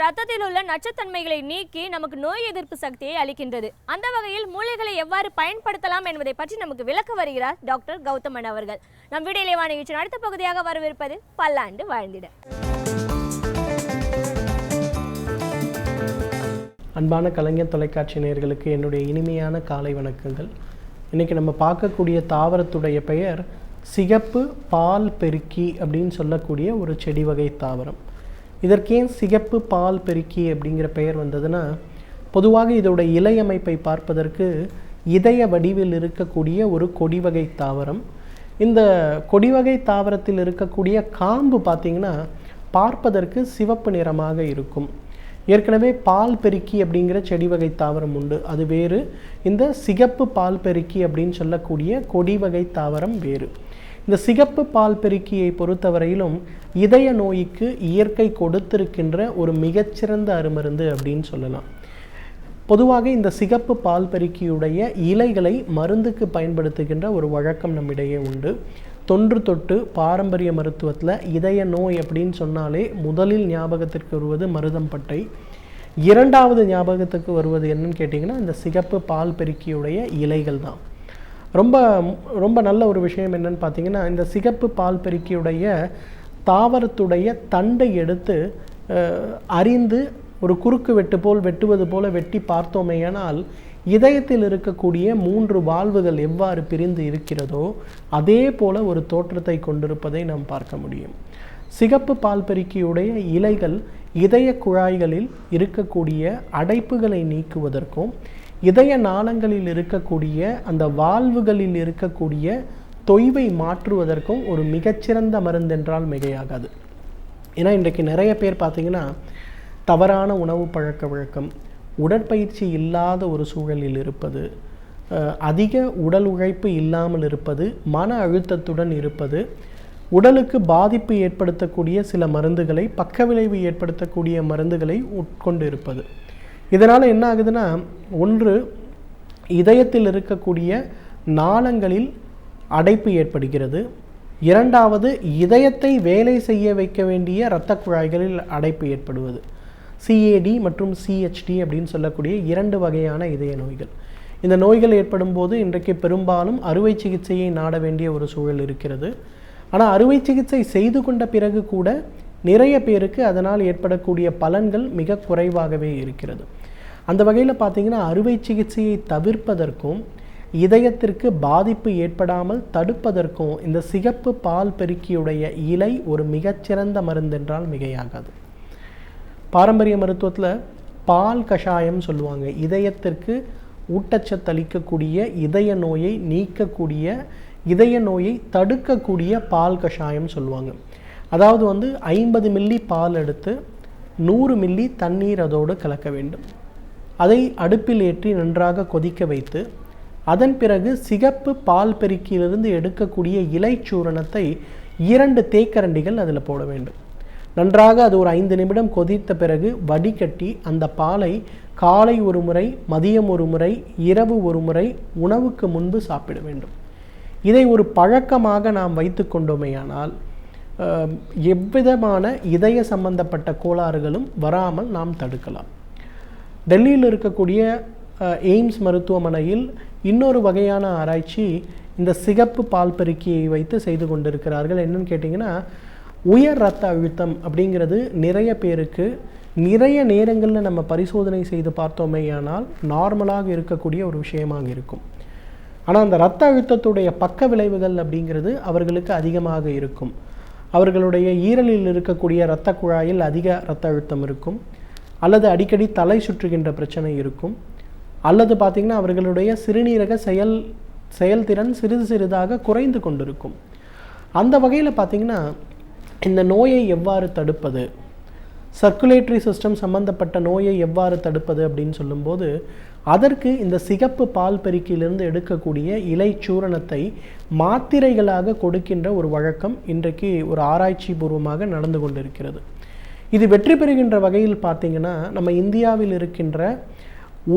ரத்தத்தில் உள்ள நச்சுத்தன்மைகளை நீக்கி நமக்கு நோய் எதிர்ப்பு சக்தியை அளிக்கின்றது. அந்த வகையில் மூலிகளை எவ்வாறு பயன்படுத்தலாம் என்பதை பற்றி நமக்கு விளக்க வருகிறார் டாக்டர் கௌதமன் அவர்கள். நம் வீடியோலேவா நிகழ்ச்சியின் அடுத்த பகுதியாக வரவிருப்பது பல்லாண்டு வாழ்ந்திட. அன்பான கலைஞர் தொலைக்காட்சி நேயர்களுக்கு என்னுடைய இனிமையான காலை வணக்கங்கள். இன்றைக்கி நம்ம பார்க்கக்கூடிய தாவரத்துடைய பெயர் சிகப்பு பால் பெருக்கி அப்படின்னு சொல்லக்கூடிய ஒரு செடி வகை தாவரம். இதற்கேன் சிகப்பு பால் பெருக்கி அப்படிங்கிற பெயர் வந்ததுன்னா, பொதுவாக இதோட இலை அமைப்பை பார்ப்பதற்கு இதய வடிவில் இருக்கக்கூடிய ஒரு கொடி வகை தாவரம். இந்த கொடி வகை தாவரத்தில் இருக்கக்கூடிய காம்பு பார்த்திங்கன்னா பார்ப்பதற்கு சிவப்பு நிறமாக இருக்கும். ஏற்கனவே பால் பெருக்கி அப்படிங்கிற செடி வகை தாவரம் உண்டு, அது வேறு. இந்த சிகப்பு பால் பெருக்கி அப்படின்னு சொல்லக்கூடிய கொடி வகை தாவரம் வேறு. இந்த சிகப்பு பால் பெருக்கியை பொறுத்தவரையிலும் இதய நோய்க்கு இயற்கை கொடுத்திருக்கின்ற ஒரு மிகச்சிறந்த அருமருந்து அப்படின்னு சொல்லலாம். பொதுவாக இந்த சிகப்பு பால் பெருக்கியுடைய இலைகளை மருந்துக்கு பயன்படுத்துகின்ற ஒரு வழக்கம் நம்மிடையே உண்டு. தொன்று தொட்டு பாரம்பரிய மருத்துவத்தில் இதய நோய் அப்படின்னு சொன்னாலே முதலில் ஞாபகத்திற்கு வருவது மருதம்பட்டை. இரண்டாவது ஞாபகத்துக்கு வருவது என்னன்னு கேட்டிங்கன்னா இந்த சிகப்பு பால் பெருக்கியுடைய இலைகள் தான். ரொம்ப ரொம்ப நல்ல ஒரு விஷயம் என்னன்னு பார்த்தீங்கன்னா, இந்த சிகப்பு பால் பெருக்கியுடைய தாவரத்துடைய தண்டை எடுத்து அறிந்து ஒரு குறுக்கு வெட்டு போல் வெட்டுவது போல வெட்டி பார்த்தோமேயானால் இதயத்தில் இருக்கக்கூடிய 3 வால்வுகள் எவ்வாறு பிரிந்து இருக்கிறதோ அதே போல ஒரு தோற்றத்தை கொண்டிருப்பதை நாம் பார்க்க முடியும். சிகப்பு பால் பெருக்கியுடைய இலைகள் இதய குழாய்களில் இருக்கக்கூடிய அடைப்புகளை நீக்குவதற்கும் இதய நாளங்களில் இருக்கக்கூடிய அந்த வால்வுகளில் இருக்கக்கூடிய தொய்வை மாற்றுவதற்கும் ஒரு மிகச்சிறந்த மருந்தென்றால் மிகையாகாது. ஏன்னா இன்றைக்கு நிறைய பேர் பார்த்திங்கன்னா தவறான உணவு பழக்க வழக்கம், உடற்பயிற்சி இல்லாத ஒரு சூழலில் இருப்பது, அதிக உடல் உழைப்பு இல்லாமல் இருப்பது, மன அழுத்தத்துடன் இருப்பது, உடலுக்கு பாதிப்பு ஏற்படுத்தக்கூடிய சில மருந்துகளை, பக்கவிளைவு ஏற்படுத்தக்கூடிய மருந்துகளை உட்கொண்டு இருப்பது. இதனால் என்ன ஆகுதுன்னா, ஒன்று இதயத்தில் இருக்கக்கூடிய நாளங்களில் அடைப்பு ஏற்படுகிறது. இரண்டாவது இதயத்தை வேலை செய்ய வைக்க வேண்டிய இரத்த குழாய்களில் அடைப்பு ஏற்படுவது. CAD மற்றும் CHD அப்படின்னு சொல்லக்கூடிய 2 வகையான இதய நோய்கள். இந்த நோய்கள் ஏற்படும் போது இன்றைக்கு பெரும்பாலும் அறுவை சிகிச்சையை நாட வேண்டிய ஒரு சூழல் இருக்கிறது. ஆனால் அறுவை சிகிச்சை செய்து கொண்ட பிறகு கூட நிறைய பேருக்கு அதனால் ஏற்படக்கூடிய பலன்கள் மிக குறைவாகவே இருக்கிறது. அந்த வகையில் பார்த்திங்கன்னா அறுவை சிகிச்சையை தவிர்ப்பதற்கும் இதயத்திற்கு பாதிப்பு ஏற்படாமல் தடுப்பதற்கும் இந்த சிகப்பு பால் பெருக்கியுடைய இலை ஒரு மிகச்சிறந்த மருந்தென்றால் மிகையாகாது. பாரம்பரிய மருத்துவத்தில் பால் கஷாயம் சொல்லுவாங்க. இதயத்திற்கு ஊட்டச்சத்து அளிக்கக்கூடிய, இதய நோயை நீக்கக்கூடிய, இதய நோயை தடுக்கக்கூடிய பால் கஷாயம் சொல்லுவாங்க. அதாவது 50 மில்லி பால் எடுத்து 100 மில்லி தண்ணீர் அதோடு கலக்க வேண்டும். அதை அடுப்பில் ஏற்றி நன்றாக கொதிக்க வைத்து அதன் பிறகு சிகப்பு பால் பெருக்கியிலிருந்து எடுக்கக்கூடிய இலைச்சூரணத்தை 2 தேக்கரண்டிகள் அதில் போட வேண்டும். நன்றாக அது ஒரு 5 நிமிடம் கொதித்த பிறகு வடிகட்டி அந்த பாலை காலை ஒரு முறை, மதியம் ஒரு முறை, இரவு ஒரு முறை உணவுக்கு முன்பு சாப்பிட வேண்டும். இதை ஒரு பழக்கமாக நாம் வைத்து கொண்டோமேயானால் எவ்விதமான இதய சம்பந்தப்பட்ட கோளாறுகளும் வராமல் நாம் தடுக்கலாம். டெல்லியில் இருக்கக்கூடிய எய்ம்ஸ் மருத்துவமனையில் இன்னொரு வகையான ஆராய்ச்சி இந்த சிகப்பு பால் பெருக்கியை வைத்து செய்து கொண்டிருக்கிறார்கள். என்னன்னு கேட்டிங்கன்னா, உயர் இரத்த அழுத்தம் அப்படிங்கிறது நிறைய பேருக்கு நிறைய நேரங்களில் நம்ம பரிசோதனை செய்து பார்த்தோமேயானால் நார்மலாக இருக்கக்கூடிய ஒரு விஷயமாக இருக்கும். ஆனால் அந்த இரத்த அழுத்தத்துடைய பக்க விளைவுகள் அப்படிங்கிறது அவர்களுக்கு அதிகமாக இருக்கும். அவர்களுடைய ஈரலில் இருக்கக்கூடிய இரத்த குழாயில் அதிக இரத்த அழுத்தம் இருக்கும், அல்லது அடிக்கடி தலை சுற்றுகின்ற பிரச்சனை இருக்கும், அல்லது பார்த்திங்கன்னா அவர்களுடைய சிறுநீரக செயல்திறன் சிறிது சிறிதாக குறைந்து கொண்டிருக்கும். அந்த வகையில் பார்த்திங்கன்னா இந்த நோயை எவ்வாறு தடுப்பது, சர்க்குலேட்டரி சிஸ்டம் சம்பந்தப்பட்ட நோயை எவ்வாறு தடுப்பது அப்படின்னு சொல்லும்போது அதற்கு இந்த சிகப்பு பால் பெருக்கியிலிருந்து எடுக்கக்கூடிய இலை சூரணத்தை மாத்திரைகளாக கொடுக்கின்ற ஒரு வழக்கம் இன்றைக்கு ஒரு ஆராய்ச்சி பூர்வமாக நடந்து கொண்டிருக்கிறது. இது வெற்றி பெறுகின்ற வகையில் பார்த்திங்கன்னா நம்ம இந்தியாவில் இருக்கின்ற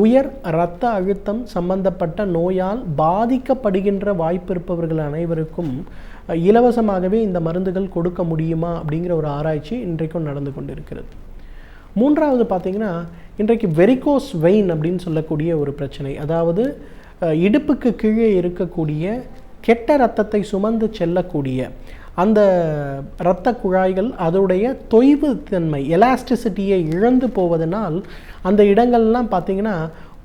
உயர் இரத்த அழுத்தம் சம்பந்தப்பட்ட நோயால் பாதிக்கப்படுகின்ற வாய்ப்பு இருப்பவர்கள் அனைவருக்கும் இலவசமாகவே இந்த மருந்துகள் கொடுக்க முடியுமா அப்படிங்கிற ஒரு ஆராய்ச்சி இன்றைக்கும் நடந்து கொண்டிருக்கிறது. மூன்றாவது பார்த்திங்கன்னா இன்றைக்கு வெரிகோஸ் வெயின் அப்படின்னு சொல்லக்கூடிய ஒரு பிரச்சனை. அதாவது இடுப்புக்கு கீழே இருக்கக்கூடிய கெட்ட இரத்தத்தை சுமந்து செல்லக்கூடிய அந்த இரத்த குழாய்கள் அதோடைய தொய்வு தன்மை எலாஸ்டிசிட்டியை இழந்து போவதனால் அந்த இடங்கள்லாம் பார்த்திங்கன்னா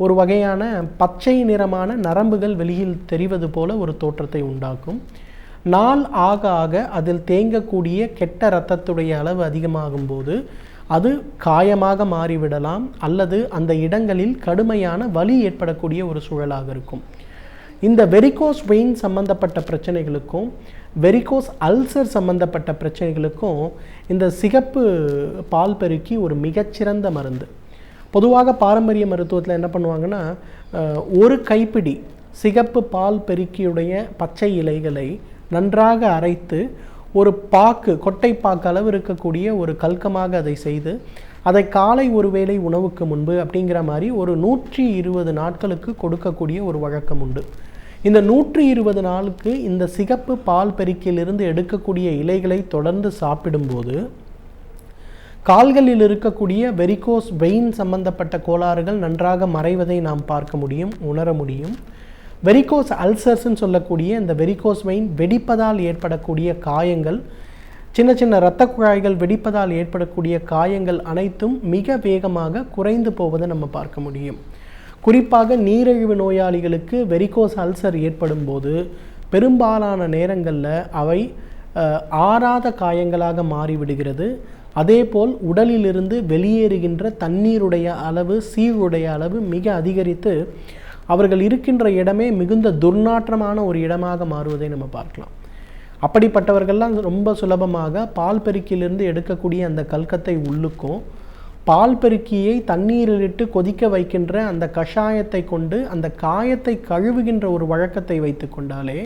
ஒரு வகையான பச்சை நிறமான நரம்புகள் வெளியில் தெரிவது போல ஒரு தோற்றத்தை உண்டாக்கும். நாள் ஆக ஆக அதில் தேங்கக்கூடிய கெட்ட இரத்தத்துடைய அளவு அதிகமாகும் போது அது காயமாக மாறிவிடலாம், அல்லது அந்த இடங்களில் கடுமையான வலி ஏற்படக்கூடிய ஒரு சூழலாக இருக்கும். இந்த வெரிகோஸ் வெயின் சம்பந்தப்பட்ட பிரச்சனைகளுக்கும் வெரிகோஸ் அல்சர் சம்பந்தப்பட்ட பிரச்சனைகளுக்கும் இந்த சிகப்பு பால் பெருக்கி ஒரு மிகச்சிறந்த மருந்து. பொதுவாக பாரம்பரிய மருத்துவத்தில் என்ன பண்ணுவாங்கன்னா, ஒரு கைப்பிடி சிகப்பு பால் பெருக்கியுடைய பச்சை இலைகளை நன்றாக அரைத்து ஒரு பாக்கு, கொட்டை பாக்கு அளவு இருக்கக்கூடிய ஒரு கல்கமாக அதை செய்து அதை காலை ஒருவேளை உணவுக்கு முன்பு அப்படிங்கிற மாதிரி ஒரு 120 நாட்களுக்கு கொடுக்கக்கூடிய ஒரு வழக்கம் உண்டு. இந்த 120 நாளுக்கு இந்த சிகப்பு பால் பெருக்கியிலிருந்து எடுக்கக்கூடிய இலைகளை தொடர்ந்து சாப்பிடும்போது கால்களில் இருக்கக்கூடிய வெரிகோஸ் வெயின் சம்பந்தப்பட்ட கோளாறுகள் நன்றாக மறைவதை நாம் பார்க்க முடியும், உணர முடியும். வெரிகோஸ் அல்சர்ஸ்ன்னு சொல்லக்கூடிய இந்த வெரிகோஸ் வெயின் வெடிப்பதால் ஏற்படக்கூடிய காயங்கள், சின்ன சின்ன இரத்த குழாய்கள் வெடிப்பதால் ஏற்படக்கூடிய காயங்கள் அனைத்தும் மிக வேகமாக குறைந்து போவதை நம்ம பார்க்க முடியும். குறிப்பாக நீரிழிவு நோயாளிகளுக்கு வெரிகோஸ் அல்சர் ஏற்படும் போது பெரும்பாலான நேரங்களில் அவை ஆறாத காயங்களாக மாறிவிடுகிறது. அதேபோல் உடலிலிருந்து வெளியேறுகின்ற தண்ணீருடைய அளவு, சீழுடைய அளவு மிக அதிகரித்து அவர்கள் இருக்கின்ற இடமே மிகுந்த துர்நாற்றமான ஒரு இடமாக மாறுவதை நம்ம பார்க்கலாம். அப்படிப்பட்டவர்கள்லாம் ரொம்ப சுலபமாக பால் பெருக்கியிலிருந்து எடுக்கக்கூடிய அந்த கல்கத்தை உள்ளுக்கும் பால் பெருக்கியை தண்ணீரிலிட்டு கொதிக்க வைக்கின்ற அந்த கஷாயத்தை கொண்டு அந்த காயத்தை கழுவுகின்ற ஒரு வழக்கத்தை வைத்து கொண்டாலே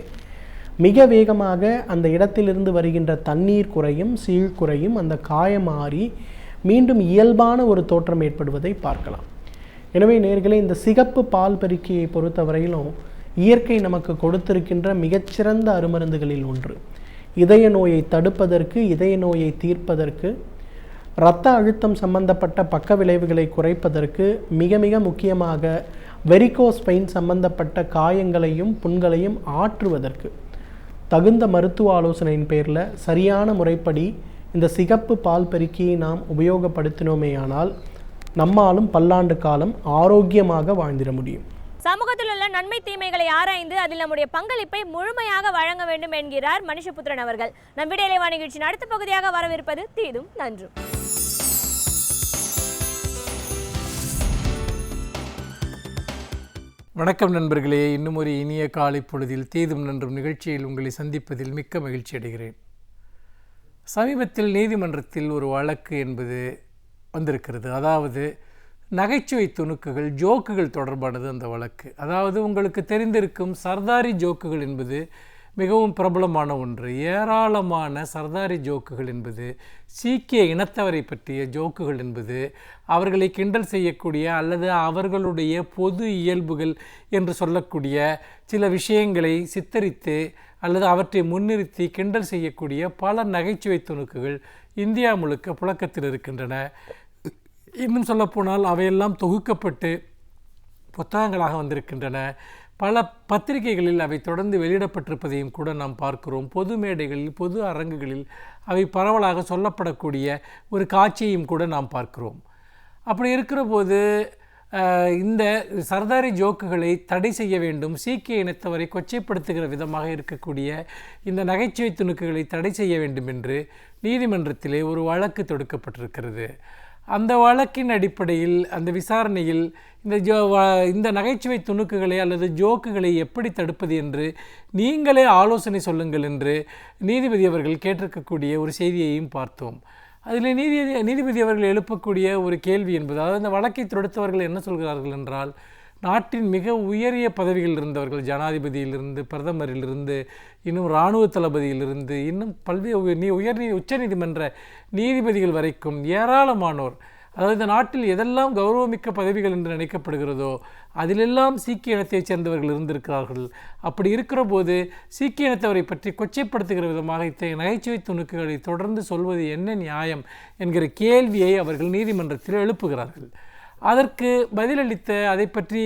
மிக வேகமாக அந்த இடத்திலிருந்து வருகின்ற தண்ணீர் குறையும், சீழ் குறையும், அந்த காயம் மாறி மீண்டும் இயல்பான ஒரு தோற்றம் ஏற்படுவதை பார்க்கலாம். எனவே நேயர்களே, இந்த சிகப்பு பால் பெருக்கியை பொறுத்தவரையிலும் இயற்கை நமக்கு கொடுத்திருக்கின்ற மிகச்சிறந்த அருமருந்துகளில் ஒன்று. இதய நோயை தடுப்பதற்கு, இதய நோயை தீர்ப்பதற்கு, இரத்த அழுத்தம் சம்பந்தப்பட்ட பக்க விளைவுகளை குறைப்பதற்கு, மிக மிக முக்கியமாக வெரிகோஸ் வெயின் சம்பந்தப்பட்ட காயங்களையும் புண்களையும் ஆற்றுவதற்கு தகுந்த மருத்துவ ஆலோசனையின் பேரில் சரியான முறைப்படி இந்த சிகப்பு பால் பெருக்கியை நாம் உபயோகப்படுத்தினோமேயானால் நம்மாலும் பல்லாண்டு காலம் ஆரோக்கியமாக வாழ்ந்திட முடியும். சமூகத்தில் உள்ள நன்மை தீமைகளை ஆராய்ந்து அதில் நம்முடைய பங்களிப்பை முழுமையாக வழங்க வேண்டும் என்கிறார் மனுஷபுத்திரன் அவர்கள். நம் விடையிலேவா நிகழ்ச்சியின் அடுத்த பகுதியாக வரவிருப்பது தீதும் நன்றும். வணக்கம் நண்பர்களே, இன்னும் ஒரு இனிய காலை பொழுதில் தீதும் நன்றும் நிகழ்ச்சியில் உங்களை சந்திப்பதில் மிக்க மகிழ்ச்சி அடைகிறேன். சமீபத்தில் நீதிமன்றத்தில் ஒரு வழக்கு என்பது வந்திருக்கிறது. அதாவது நகைச்சுவை துணுக்குகள், ஜோக்குகள் தொடர்பானது அந்த வழக்கு. அதாவது உங்களுக்கு தெரிந்திருக்கும் சர்தாரி ஜோக்குகள் என்பது மிகவும் பிரபலமான ஒன்று. ஏராளமான சர்தாரி ஜோக்குகள் என்பது, சீக்கிய இனத்தவரை பற்றிய ஜோக்குகள் என்பது, அவர்களை கிண்டல் செய்யக்கூடிய அல்லது அவர்களுடைய பொது இயல்புகள் என்று சொல்லக்கூடிய சில விஷயங்களை சித்தரித்து அல்லது அவற்றை முன்னிறுத்தி கிண்டல் செய்யக்கூடிய பல நகைச்சுவை துணுக்குகள் இந்தியா முழுக்க புழக்கத்தில் இருக்கின்றன. இன்னும் சொல்லப்போனால் அவையெல்லாம் தொகுக்கப்பட்டு புத்தகங்களாக வந்திருக்கின்றன. பல பத்திரிகைகளில் அவை தொடர்ந்து வெளியிடப்பட்டிருப்பதையும் கூட நாம் பார்க்கிறோம். பொது மேடைகளில், பொது அரங்குகளில் அவை பரவலாக சொல்லப்படக்கூடிய ஒரு காட்சியையும் கூட நாம் பார்க்கிறோம். அப்படி இருக்கிற போது இந்த சர்தாரி ஜோக்குகளை தடை செய்ய வேண்டும், சீக்கிய இனத்தவரை கொச்சைப்படுத்துகிற விதமாக இருக்கக்கூடிய இந்த நகைச்சுவை துணுக்குகளை தடை செய்ய வேண்டும் என்று நீதிமன்றத்திலே ஒரு வழக்கு தொடுக்கப்பட்டிருக்கிறது. அந்த வழக்கின் அடிப்படையில், அந்த விசாரணையில் இந்த நகைச்சுவை துணுக்குகளை அல்லது ஜோக்குகளை எப்படி தடுப்பது என்று நீங்களே ஆலோசனை சொல்லுங்கள் என்று நீதிபதி அவர்கள் கேட்டிருக்கக்கூடிய ஒரு செய்தியையும் பார்த்தோம். அதில் நீதிபதி அவர்கள் எழுப்பக்கூடிய ஒரு கேள்வி என்பது, அதாவது இந்த வழக்கை தொடுத்தவர்கள் என்ன சொல்கிறார்கள் என்றால், நாட்டின் மிக உயரிய பதவிகள் இருந்தவர்கள், ஜனாதிபதியிலிருந்து, பிரதமரிலிருந்து, இன்னும் இராணுவ தளபதியிலிருந்து, இன்னும் பல்வேறு உச்சநீதிமன்ற நீதிபதிகள் வரைக்கும் ஏராளமானோர், அதாவது இந்த நாட்டில் எதெல்லாம் கௌரவமிக்க பதவிகள் என்று நினைக்கப்படுகிறதோ அதிலெல்லாம் சீக்கிய இனத்தைச் சேர்ந்தவர்கள் இருந்திருக்கிறார்கள். அப்படி இருக்கிற போது சீக்கிய இனத்தவரை பற்றி கொச்சைப்படுத்துகிற விதமாக இத்தகைய நகைச்சுவை துணுக்குகளை தொடர்ந்து சொல்வது என்ன நியாயம் என்கிற கேள்வியை அவர்கள் நீதிமன்றத்தில் எழுப்புகிறார்கள். அதற்கு பதிலளித்த அதை பற்றி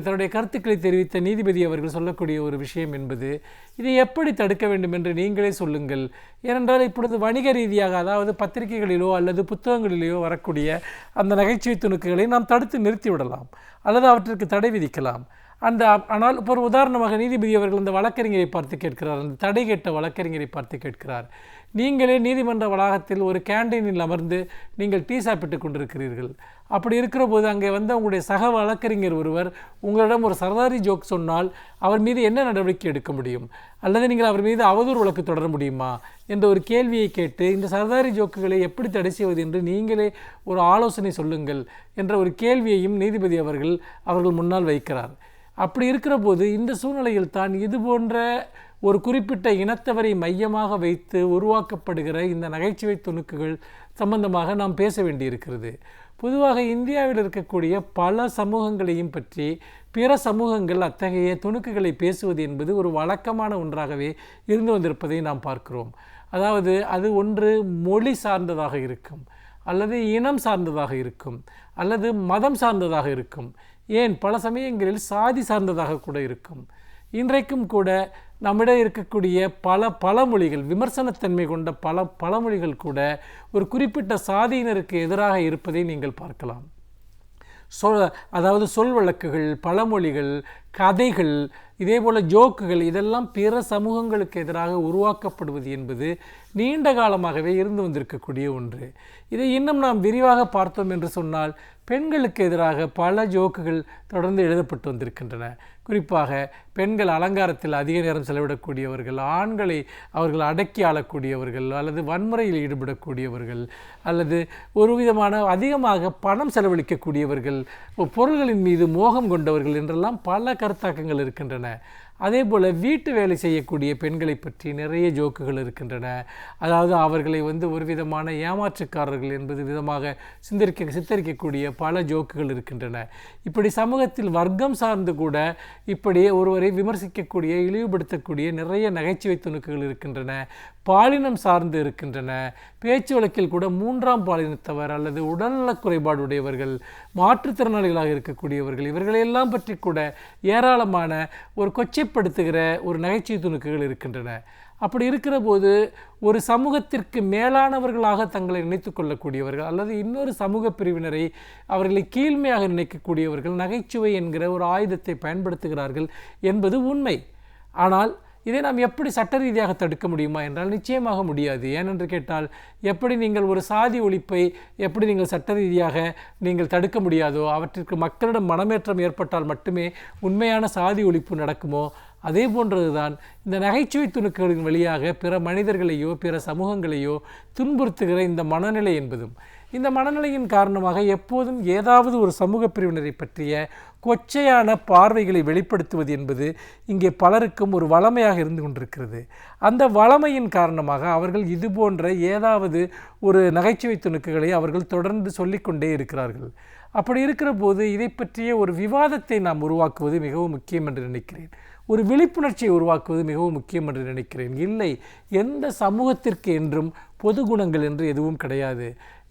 தன்னுடைய கருத்துக்களை தெரிவித்த நீதிபதி அவர்கள் சொல்லக்கூடிய ஒரு விஷயம் என்பது, இதை எப்படி தடுக்க வேண்டும் என்று நீங்களே சொல்லுங்கள். ஏனென்றால் இப்பொழுது வணிக ரீதியாக, அதாவது பத்திரிகைகளிலோ அல்லது புத்தகங்களிலோ வரக்கூடிய அந்த நகைச்சுவை துணுக்குகளை நாம் தடுத்து நிறுத்திவிடலாம் அல்லது அவற்றிற்கு தடை விதிக்கலாம். ஆனால் இப்போ ஒரு உதாரணமாக நீதிபதி அவர்கள் அந்த வழக்கறிஞரை பார்த்து கேட்கிறார், அந்த தடை கேட்ட வழக்கறிஞரை பார்த்து கேட்கிறார், நீங்களே நீதிமன்ற வளாகத்தில் ஒரு கேண்டீனில் அமர்ந்து நீங்கள் டீ சாப்பிட்டு கொண்டிருக்கிறீர்கள். அப்படி இருக்கிற போது அங்கே வந்து உங்களுடைய சக வழக்கறிஞர் ஒருவர் உங்களிடம் ஒரு சர்தாரி ஜோக் சொன்னால் அவர் மீது என்ன நடவடிக்கை எடுக்க முடியும், அல்லது நீங்கள் அவர் மீது அவதூறு வழக்கு தொடர முடியுமா என்ற ஒரு கேள்வியை கேட்டு, இந்த சர்தாரி ஜோக்குகளை எப்படி தடை செய்வது என்று நீங்களே ஒரு ஆலோசனை சொல்லுங்கள் என்ற ஒரு கேள்வியையும் நீதிபதி அவர்கள் முன்னால் வைக்கிறார். அப்படி இருக்கிற போது இந்த சூழ்நிலையில் தான் இது போன்ற ஒரு குறிப்பிட்ட இனத்தவரை மையமாக வைத்து உருவாக்கப்படுகிற இந்த நகைச்சுவை துணுக்குகள் சம்பந்தமாக நாம் பேச வேண்டியிருக்கிறது. பொதுவாக இந்தியாவில் இருக்கக்கூடிய பல சமூகங்களையும் பற்றி பிற சமூகங்கள் அத்தகைய துணுக்குகளை பேசுவது என்பது ஒரு வழக்கமான ஒன்றாகவே இருந்து வந்திருப்பதை நாம் பார்க்கிறோம். அதாவது அது ஒன்று மொழி சார்ந்ததாக இருக்கும், அல்லது இனம் சார்ந்ததாக இருக்கும், அல்லது மதம் சார்ந்ததாக இருக்கும், ஏன் பல சமயங்களில் சாதி சார்ந்ததாக கூட இருக்கும். இன்றைக்கும் கூட நம்மிடம் இருக்கக்கூடிய பல பழமொழிகள், விமர்சனத்தன்மை கொண்ட பல பழமொழிகள் கூட ஒரு குறிப்பிட்ட சாதியினருக்கு எதிராக இருப்பதை நீங்கள் பார்க்கலாம். அதாவது சொல் வழக்குகள், பழமொழிகள், கதைகள், இதேபோல் ஜோக்குகள், இதெல்லாம் பிற சமூகங்களுக்கு எதிராக உருவாக்கப்படுவது என்பது நீண்ட காலமாகவே இருந்து வந்திருக்கக்கூடிய ஒன்று. இதை இன்னும் நாம் விரிவாக பார்த்தோம் என்று சொன்னால் பெண்களுக்கு எதிராக பல ஜோக்குகள் தொடர்ந்து எழுதப்பட்டு வந்திருக்கின்றன. குறிப்பாக பெண்கள் அலங்காரத்தில் அதிக நேரம் செலவிடக்கூடியவர்கள், ஆண்களை அவர்கள் அடக்கி ஆளக்கூடியவர்கள், அல்லது வன்முறையில் ஈடுபடக்கூடியவர்கள், அல்லது ஒரு விதமான அதிகமாக பணம் செலவழிக்கக்கூடியவர்கள், பொருள்களின் மீது மோகம் கொண்டவர்கள் என்றெல்லாம் பல கருத்தாக்கங்கள் இருக்கின்றன. அதே போல் வீட்டு வேலை செய்யக்கூடிய பெண்களை பற்றி நிறைய ஜோக்குகள் இருக்கின்றன. அதாவது அவர்களை ஒரு விதமான ஏமாற்றுக்காரர்கள் என்பது விதமாக சித்தரிக்கக்கூடிய பல ஜோக்குகள் இருக்கின்றன. இப்படி சமூகத்தில் வர்க்கம் சார்ந்து கூட இப்படி ஒருவரை விமர்சிக்கக்கூடிய, இழிவுபடுத்தக்கூடிய நிறைய நகைச்சுவை துணுக்குகள் இருக்கின்றன. பாலினம் சார்ந்து இருக்கின்றன. பேச்சு வழக்கில் கூட மூன்றாம் பாலினத்தவர் அல்லது உடல்நலக் குறைபாடு உடையவர்கள், மாற்றுத்திறனாளிகளாக இருக்கக்கூடியவர்கள், இவர்களையெல்லாம் பற்றி கூட ஏராளமான ஒரு கொச்சைப்படுத்துகிற ஒரு நகைச்சுவை துணுக்குகள் இருக்கின்றன. அப்படி இருக்கிற போது ஒரு சமூகத்திற்கு மேலானவர்களாக தங்களை நினைத்து கொள்ளக்கூடியவர்கள் அல்லது இன்னொரு சமூக பிரிவினரை அவர்களை கீழ்மையாக நினைக்கக்கூடியவர்கள் நகைச்சுவை என்கிற ஒரு ஆயுதத்தை பயன்படுத்துகிறார்கள் என்பது உண்மை. ஆனால் இதை நாம் எப்படி சட்ட ரீதியாக தடுக்க முடியுமா என்றால் நிச்சயமாக முடியாது. ஏனென்று கேட்டால், எப்படி நீங்கள் ஒரு சாதி ஒழிப்பை எப்படி நீங்கள் சட்ட ரீதியாக நீங்கள் தடுக்க முடியாதோ, அவற்றிற்கு மக்களிடம் மனமேற்றம் ஏற்பட்டால் மட்டுமே உண்மையான சாதி ஒழிப்பு நடக்குமோ, அதே போன்றதுதான் இந்த நகைச்சுவை துணுக்குகளின் வழியாக பிற மனிதர்களையோ பிற சமூகங்களையோ துன்புறுத்துகிற இந்த மனநிலை என்பதும். இந்த மனநிலையின் காரணமாக எப்போதும் ஏதாவது ஒரு சமூக பிரிவினரை பற்றிய கொச்சையான பார்வைகளை வெளிப்படுத்துவது என்பது இங்கே பலருக்கும் ஒரு வளமையாக இருந்து கொண்டிருக்கிறது. அந்த வளமையின் காரணமாக அவர்கள் இது போன்ற ஏதாவது ஒரு நகைச்சுவை துணுக்குகளை அவர்கள் தொடர்ந்து சொல்லிக்கொண்டே இருக்கிறார்கள். அப்படி இருக்கிற போது இதை பற்றிய ஒரு விவாதத்தை நாம் உருவாக்குவது மிகவும் முக்கியம் என்று நினைக்கிறேன். ஒரு விழிப்புணர்ச்சியை உருவாக்குவது மிகவும் முக்கியம் என்று நினைக்கிறேன். இல்லை, எந்த சமூகத்திற்கு என்றும் பொது குணங்கள் என்று எதுவும் கிடையாது.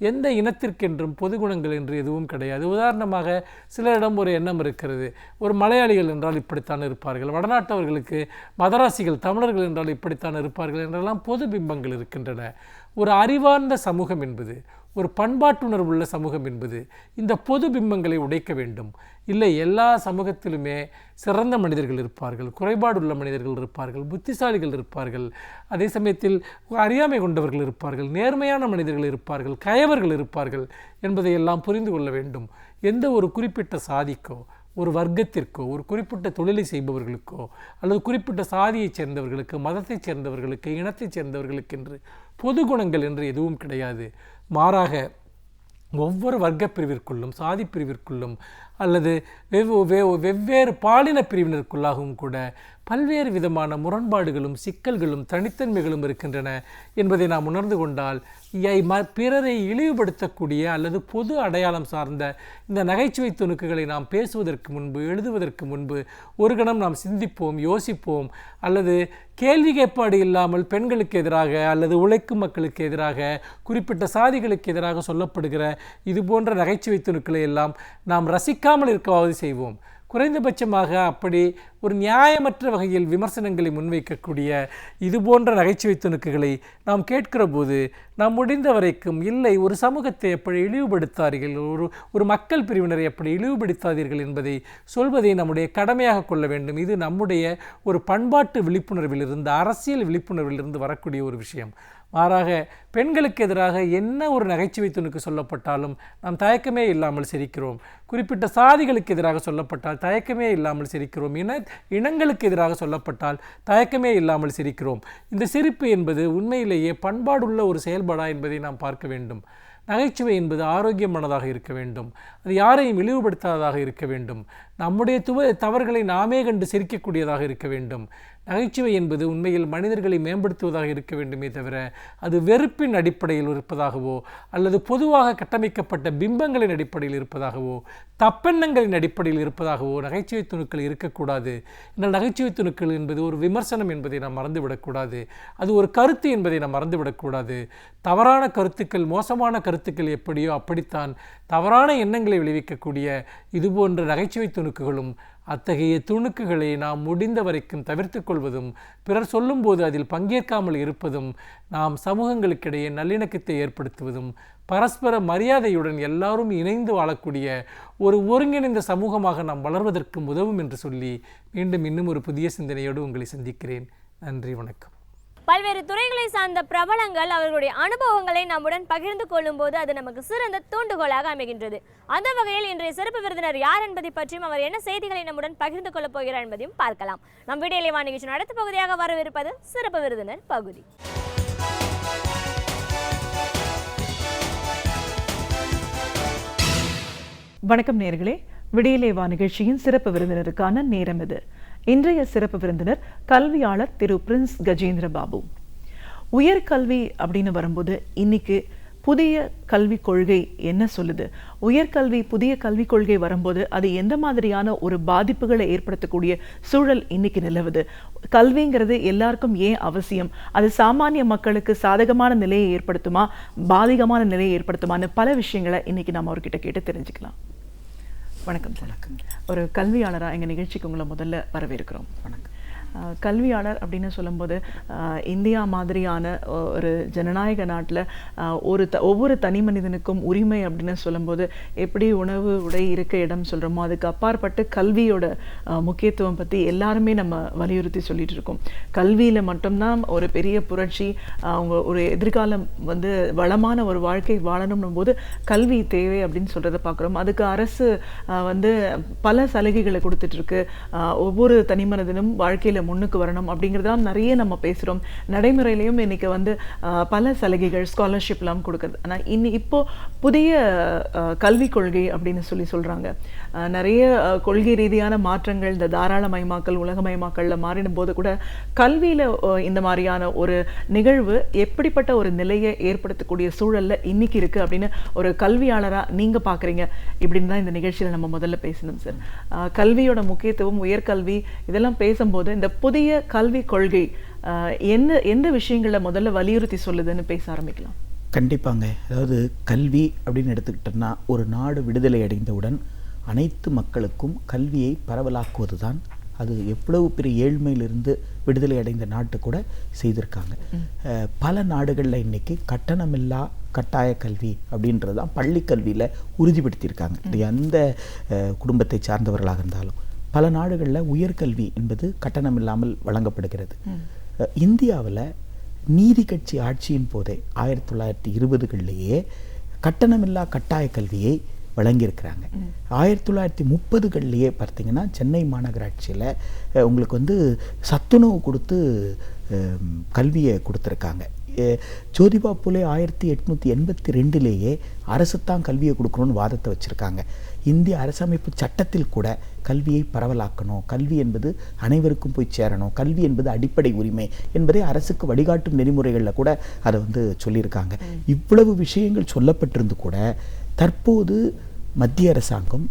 எந்த இனத்திற்கென்றும் பொது குணங்கள் என்று எதுவும் கிடையாது. உதாரணமாக சிலரிடம் ஒரு எண்ணம் இருக்கிறது, ஒரு மலையாளிகள் என்றால் இப்படித்தான் இருப்பார்கள், வடநாட்டவர்களுக்கு மதராசிகள் தமிழர்கள் என்றால் இப்படித்தான் இருப்பார்கள் என்றெல்லாம் பொது பிம்பங்கள் இருக்கின்றன. ஒரு அறிவார்ந்த சமூகம் என்பது, ஒரு பண்பாட்டுணர்வுள்ள சமூகம் என்பது இந்த பொது பிம்பங்களை உடைக்க வேண்டும். இல்லை, எல்லா சமூகத்திலுமே சிறந்த மனிதர்கள் இருப்பார்கள், குறைபாடுள்ள மனிதர்கள் இருப்பார்கள், புத்திசாலிகள் இருப்பார்கள், அதே சமயத்தில் அறியாமை கொண்டவர்கள் இருப்பார்கள், நேர்மையான மனிதர்கள் இருப்பார்கள், கயவர்கள் இருப்பார்கள் என்பதையெல்லாம் புரிந்து கொள்ள வேண்டும். எந்த ஒரு குறிப்பிட்ட சாதிக்கோ, ஒரு வர்க்கத்திற்கோ, ஒரு குறிப்பிட்ட தொழிலை செய்பவர்களுக்கோ, அல்லது குறிப்பிட்ட சாதியைச் சேர்ந்தவர்களுக்கு, மதத்தைச் சேர்ந்தவர்களுக்கு, இனத்தைச் சேர்ந்தவர்களுக்கு என்று பொது குணங்கள் என்று எதுவும் கிடையாது. மாறாக ஒவ்வொரு வர்க்க பிரிவிற்குள்ளும், சாதி பிரிவிற்குள்ளும், அல்லது வெவ்வேறு பாலின பிரிவினருக்குள்ளாகவும் கூட பல்வேறு விதமான முரண்பாடுகளும் சிக்கல்களும் தனித்தன்மைகளும் இருக்கின்றன என்பதை நாம் உணர்ந்து கொண்டால் பிறரை இழிவுபடுத்தக்கூடிய அல்லது பொது அடையாளம் சார்ந்த இந்த நகைச்சுவை துணுக்குகளை நாம் பேசுவதற்கு முன்பு எழுதுவதற்கு முன்பு ஒரு கணம் நாம் சிந்திப்போம், யோசிப்போம். அல்லது கேள்வி கேட்பாடு இல்லாமல் பெண்களுக்கு எதிராக அல்லது உழைக்கும் மக்களுக்கு எதிராக குறிப்பிட்ட சாதிகளுக்கு எதிராக சொல்லப்படுகிற இது போன்ற நகைச்சுவை துணுக்களை எல்லாம் நாம் ரசிக்காமல் இருக்கவாவது செய்வோம். குறைந்தபட்சமாக அப்படி ஒரு நியாயமற்ற வகையில் விமர்சனங்களை முன்வைக்கக்கூடிய இது போன்ற நகைச்சுவை துணுக்குகளை நாம் கேட்கிற போது நாம் முடிந்த வரைக்கும் இல்லை, ஒரு சமூகத்தை எப்படி இழிவுபடுத்தார்கள், ஒரு மக்கள் பிரிவினரை எப்படி இழிவுபடுத்தாதீர்கள் என்பதை சொல்வதை நம்முடைய கடமையாக கொள்ள வேண்டும். இது நம்முடைய ஒரு பண்பாட்டு விழிப்புணர்விலிருந்து, அரசியல் விழிப்புணர்விலிருந்து வரக்கூடிய ஒரு விஷயம். மாறாக பெண்களுக்கு எதிராக என்ன ஒரு நகைச்சுவை துணுக்கு சொல்லப்பட்டாலும் நாம் தயக்கமே இல்லாமல் சிரிக்கிறோம். குறிப்பிட்ட சாதிகளுக்கு எதிராக சொல்லப்பட்டால் தயக்கமே இல்லாமல் சிரிக்கிறோம். இனங்களுக்கு எதிராக சொல்லப்பட்டால் தயக்கமே இல்லாமல் சிரிக்கிறோம். இந்த சிரிப்பு என்பது உண்மையிலேயே பண்பாடுள்ள ஒரு செயல்பாடா என்பதை நாம் பார்க்க வேண்டும். நகைச்சுவை என்பது ஆரோக்கியமானதாக இருக்க வேண்டும். அது யாரையும் இழிவுபடுத்தாததாக இருக்க வேண்டும். நம்முடைய தவறுகளை நாமே கண்டு சிரிக்கக்கூடியதாக இருக்க வேண்டும். நகைச்சுவை என்பது உண்மையில் மனிதர்களை மேம்படுத்துவதாக இருக்க வேண்டுமே தவிர அது வெறுப்பின் அடிப்படையில் இருப்பதாகவோ அல்லது பொதுவாக கட்டமைக்கப்பட்ட பிம்பங்களின் அடிப்படையில் இருப்பதாகவோ தப்பெண்ணங்களின் அடிப்படையில் இருப்பதாகவோ நகைச்சுவை துணுக்கள் இருக்கக்கூடாது. இந்த நகைச்சுவை துணுக்கள் என்பது ஒரு விமர்சனம் என்பதை நாம் மறந்துவிடக்கூடாது. அது ஒரு கருத்து என்பதை நாம் மறந்துவிடக்கூடாது. தவறான கருத்துக்கள், மோசமான கருத்துக்கள் எப்படியோ அப்படித்தான் தவறான எண்ணங்களை விளைவிக்கக்கூடிய இதுபோன்ற நகைச்சுவை துணுக்குகளும் அத்தகைய துணுக்குகளை நாம் முடிந்த வரைக்கும் தவிர்த்து கொள்வதும் பிறர் சொல்லும்போது அதில் பங்கேற்காமல் இருப்பதும் நாம் சமூகங்களுக்கிடையே நல்லிணக்கத்தை ஏற்படுத்துவதும் பரஸ்பர மரியாதையுடன் எல்லாரும் இணைந்து வாழக்கூடிய ஒரு ஒருங்கிணைந்த சமூகமாக நாம் வளர்வதற்கும் உதவும் என்று சொல்லி மீண்டும் இன்னும் ஒரு புதிய சிந்தனையோடு உங்களை சந்திக்கிறேன். நன்றி, வணக்கம். பல்வேறு துறைகளை சார்ந்த பிரபலங்கள் அவர்களுடைய அனுபவங்களை நம்முடன் பகிர்ந்து கொள்ளும் போது அது நமக்கு சிறந்த தூண்டுகோலாக அமைகின்றது. அந்த வகையில் இன்றைய சிறப்பு விருந்தினர் யார் என்பதை பற்றியும் அவர் என்ன செய்திகளை நம்முடன் பகிர்ந்து கொள்ளப் போகிறார் என்பதையும் பார்க்கலாம். நம் வீடியோலை நிகழ்ச்சியின் அடுத்த பகுதியாக வரவிருப்பது சிறப்பு விருந்தினர் பகுதி. வணக்கம் நேயர்களே, விடியலேவா நிகழ்ச்சியின் சிறப்பு விருந்தினருக்கான நேரம் இது. இன்றைய சிறப்பு விருந்தினர் கல்வியாளர் திரு பிரின்ஸ் கஜேந்திர பாபு. உயர்கல்வி அப்படின்னு வரும்போது இன்னைக்கு புதிய கல்விக் கொள்கை என்ன சொல்லுது? உயர்கல்வி, புதிய கல்விக் கொள்கை வரும்போது அது எந்த மாதிரியான ஒரு பாதிப்புகளை ஏற்படுத்தக்கூடிய சூழல் இன்னைக்கு நிலவுது? கல்விங்கிறது எல்லாருக்கும் ஏன் அவசியம்? அது சாமானிய மக்களுக்கு சாதகமான நிலையை ஏற்படுத்துமா, பாதகமான நிலையை ஏற்படுத்துமான்னு பல விஷயங்களை இன்னைக்கு நம்ம அவர்கிட்ட கேட்டு தெரிஞ்சுக்கலாம். வணக்கம் சார். ஒரு கல்வியாளராக எங்கள் நிகழ்ச்சிக்கு உங்களை முதல்ல வரவேற்கிறோம். வணக்கம். கல்வியாளர் அப்படின்னு சொல்லும்போது இந்தியா மாதிரியான ஒரு ஜனநாயக நாட்டில் ஒவ்வொரு தனி மனிதனுக்கும் உரிமை அப்படின்னு சொல்லும்போது எப்படி உணவு, உடை, இருக்க இடம் சொல்கிறோமோ அதுக்கு அப்பாற்பட்டு கல்வியோட முக்கியத்துவம் பற்றி எல்லாருமே நம்ம வலியுறுத்தி சொல்லிட்டு இருக்கோம். கல்வியில் மட்டும்தான் ஒரு பெரிய புரட்சி, அவங்க ஒரு எதிர்காலம் வளமான ஒரு வாழ்க்கை வாழணும் போது கல்வி தேவை அப்படின்னு சொல்கிறத பார்க்குறோம். அதுக்கு அரசு பல சலுகைகளை கொடுத்துட்ருக்கு. ஒவ்வொரு தனி மனிதனும் வாழ்க்கையில் முன்னுக்கு வரணும் அப்படிங்கிறதெல்லாம் நிறைய நம்ம பேசுகிறோம். நடைமுறையிலையும் இன்னைக்கு பல சலுகைகள், ஸ்காலர்ஷிப்லாம் கொடுக்குறது. ஆனால் இப்போ புதிய கல்விக் கொள்கை அப்படின்னு சொல்கிறாங்க. நிறைய கொள்கை ரீதியான மாற்றங்கள், இந்த தாராளமயமாக்கல், உலகமயமாக்கல்ல மாறிடும் போது கூட கல்வியில் இந்த மாதிரியான ஒரு நிகழ்வு எப்படிப்பட்ட ஒரு நிலையை ஏற்படுத்தக்கூடிய சூழல்ல இன்னைக்கு இருக்குது அப்படின்னு ஒரு கல்வியாளராக நீங்கள் பார்க்குறீங்க. இப்படின்னு தான் இந்த நிகழ்ச்சியில் நம்ம முதல்ல பேசணும் சார். கல்வியோட முக்கியத்துவம், உயர்கல்வி இதெல்லாம் பேசும்போது இந்த புதிய கல்விக் கொள்கை எந்த விஷயங்களை முதல்ல வலியுறுத்தி சொல்லுதுன்னு பேச ஆரம்பிக்கலாம். கண்டிப்பாங்க. அதாவது கல்வி அப்படின்னு எடுத்துக்கிட்டோம்னா ஒரு நாடு விடுதலை அடைந்தவுடன் அனைத்து மக்களுக்கும் கல்வியை பரவலாக்குவது தான். அது எவ்வளவு பெரிய ஏழ்மையிலிருந்து விடுதலை அடைந்த நாட்டு கூட செய்திருக்காங்க. பல நாடுகளில் இன்னைக்கு கட்டணமில்லா கட்டாய கல்வி அப்படின்றது தான் பள்ளி கல்வியில் உறுதிப்படுத்தியிருக்காங்க. எந்த குடும்பத்தை சார்ந்தவர்களாக இருந்தாலும் பல நாடுகளில் உயர்கல்வி என்பது கட்டணம் இல்லாமல் வழங்கப்படுகிறது. இந்தியாவில் நீதி கட்சி ஆட்சியின் போதே 1920களிலேயே கட்டணமில்லா கட்டாய கல்வியை வழங்கியிருக்கிறாங்க. 1930களிலேயே பார்த்தீங்கன்னா சென்னை மாநகராட்சியில் உங்களுக்கு சத்துணவு கொடுத்து கல்வியை கொடுத்துருக்காங்க. ஜோதிபா புலே 1882 அரசு தான் கல்வியை கொடுக்கணும்னு வாதத்தை வச்சுருக்காங்க. இந்திய அரசமைப்பு சட்டத்தில் கூட கல்வியை பரவலாக்கணும், கல்வி என்பது அனைவருக்கும் போய் சேரணும், கல்வி என்பது அடிப்படை உரிமை என்பதை அரசுக்கு வழிகாட்டும் நெறிமுறைகளில் கூட அதை சொல்லியிருக்காங்க. இவ்வளவு விஷயங்கள் சொல்லப்பட்டிருந்து கூட தற்போது மத்திய அரசாங்கம்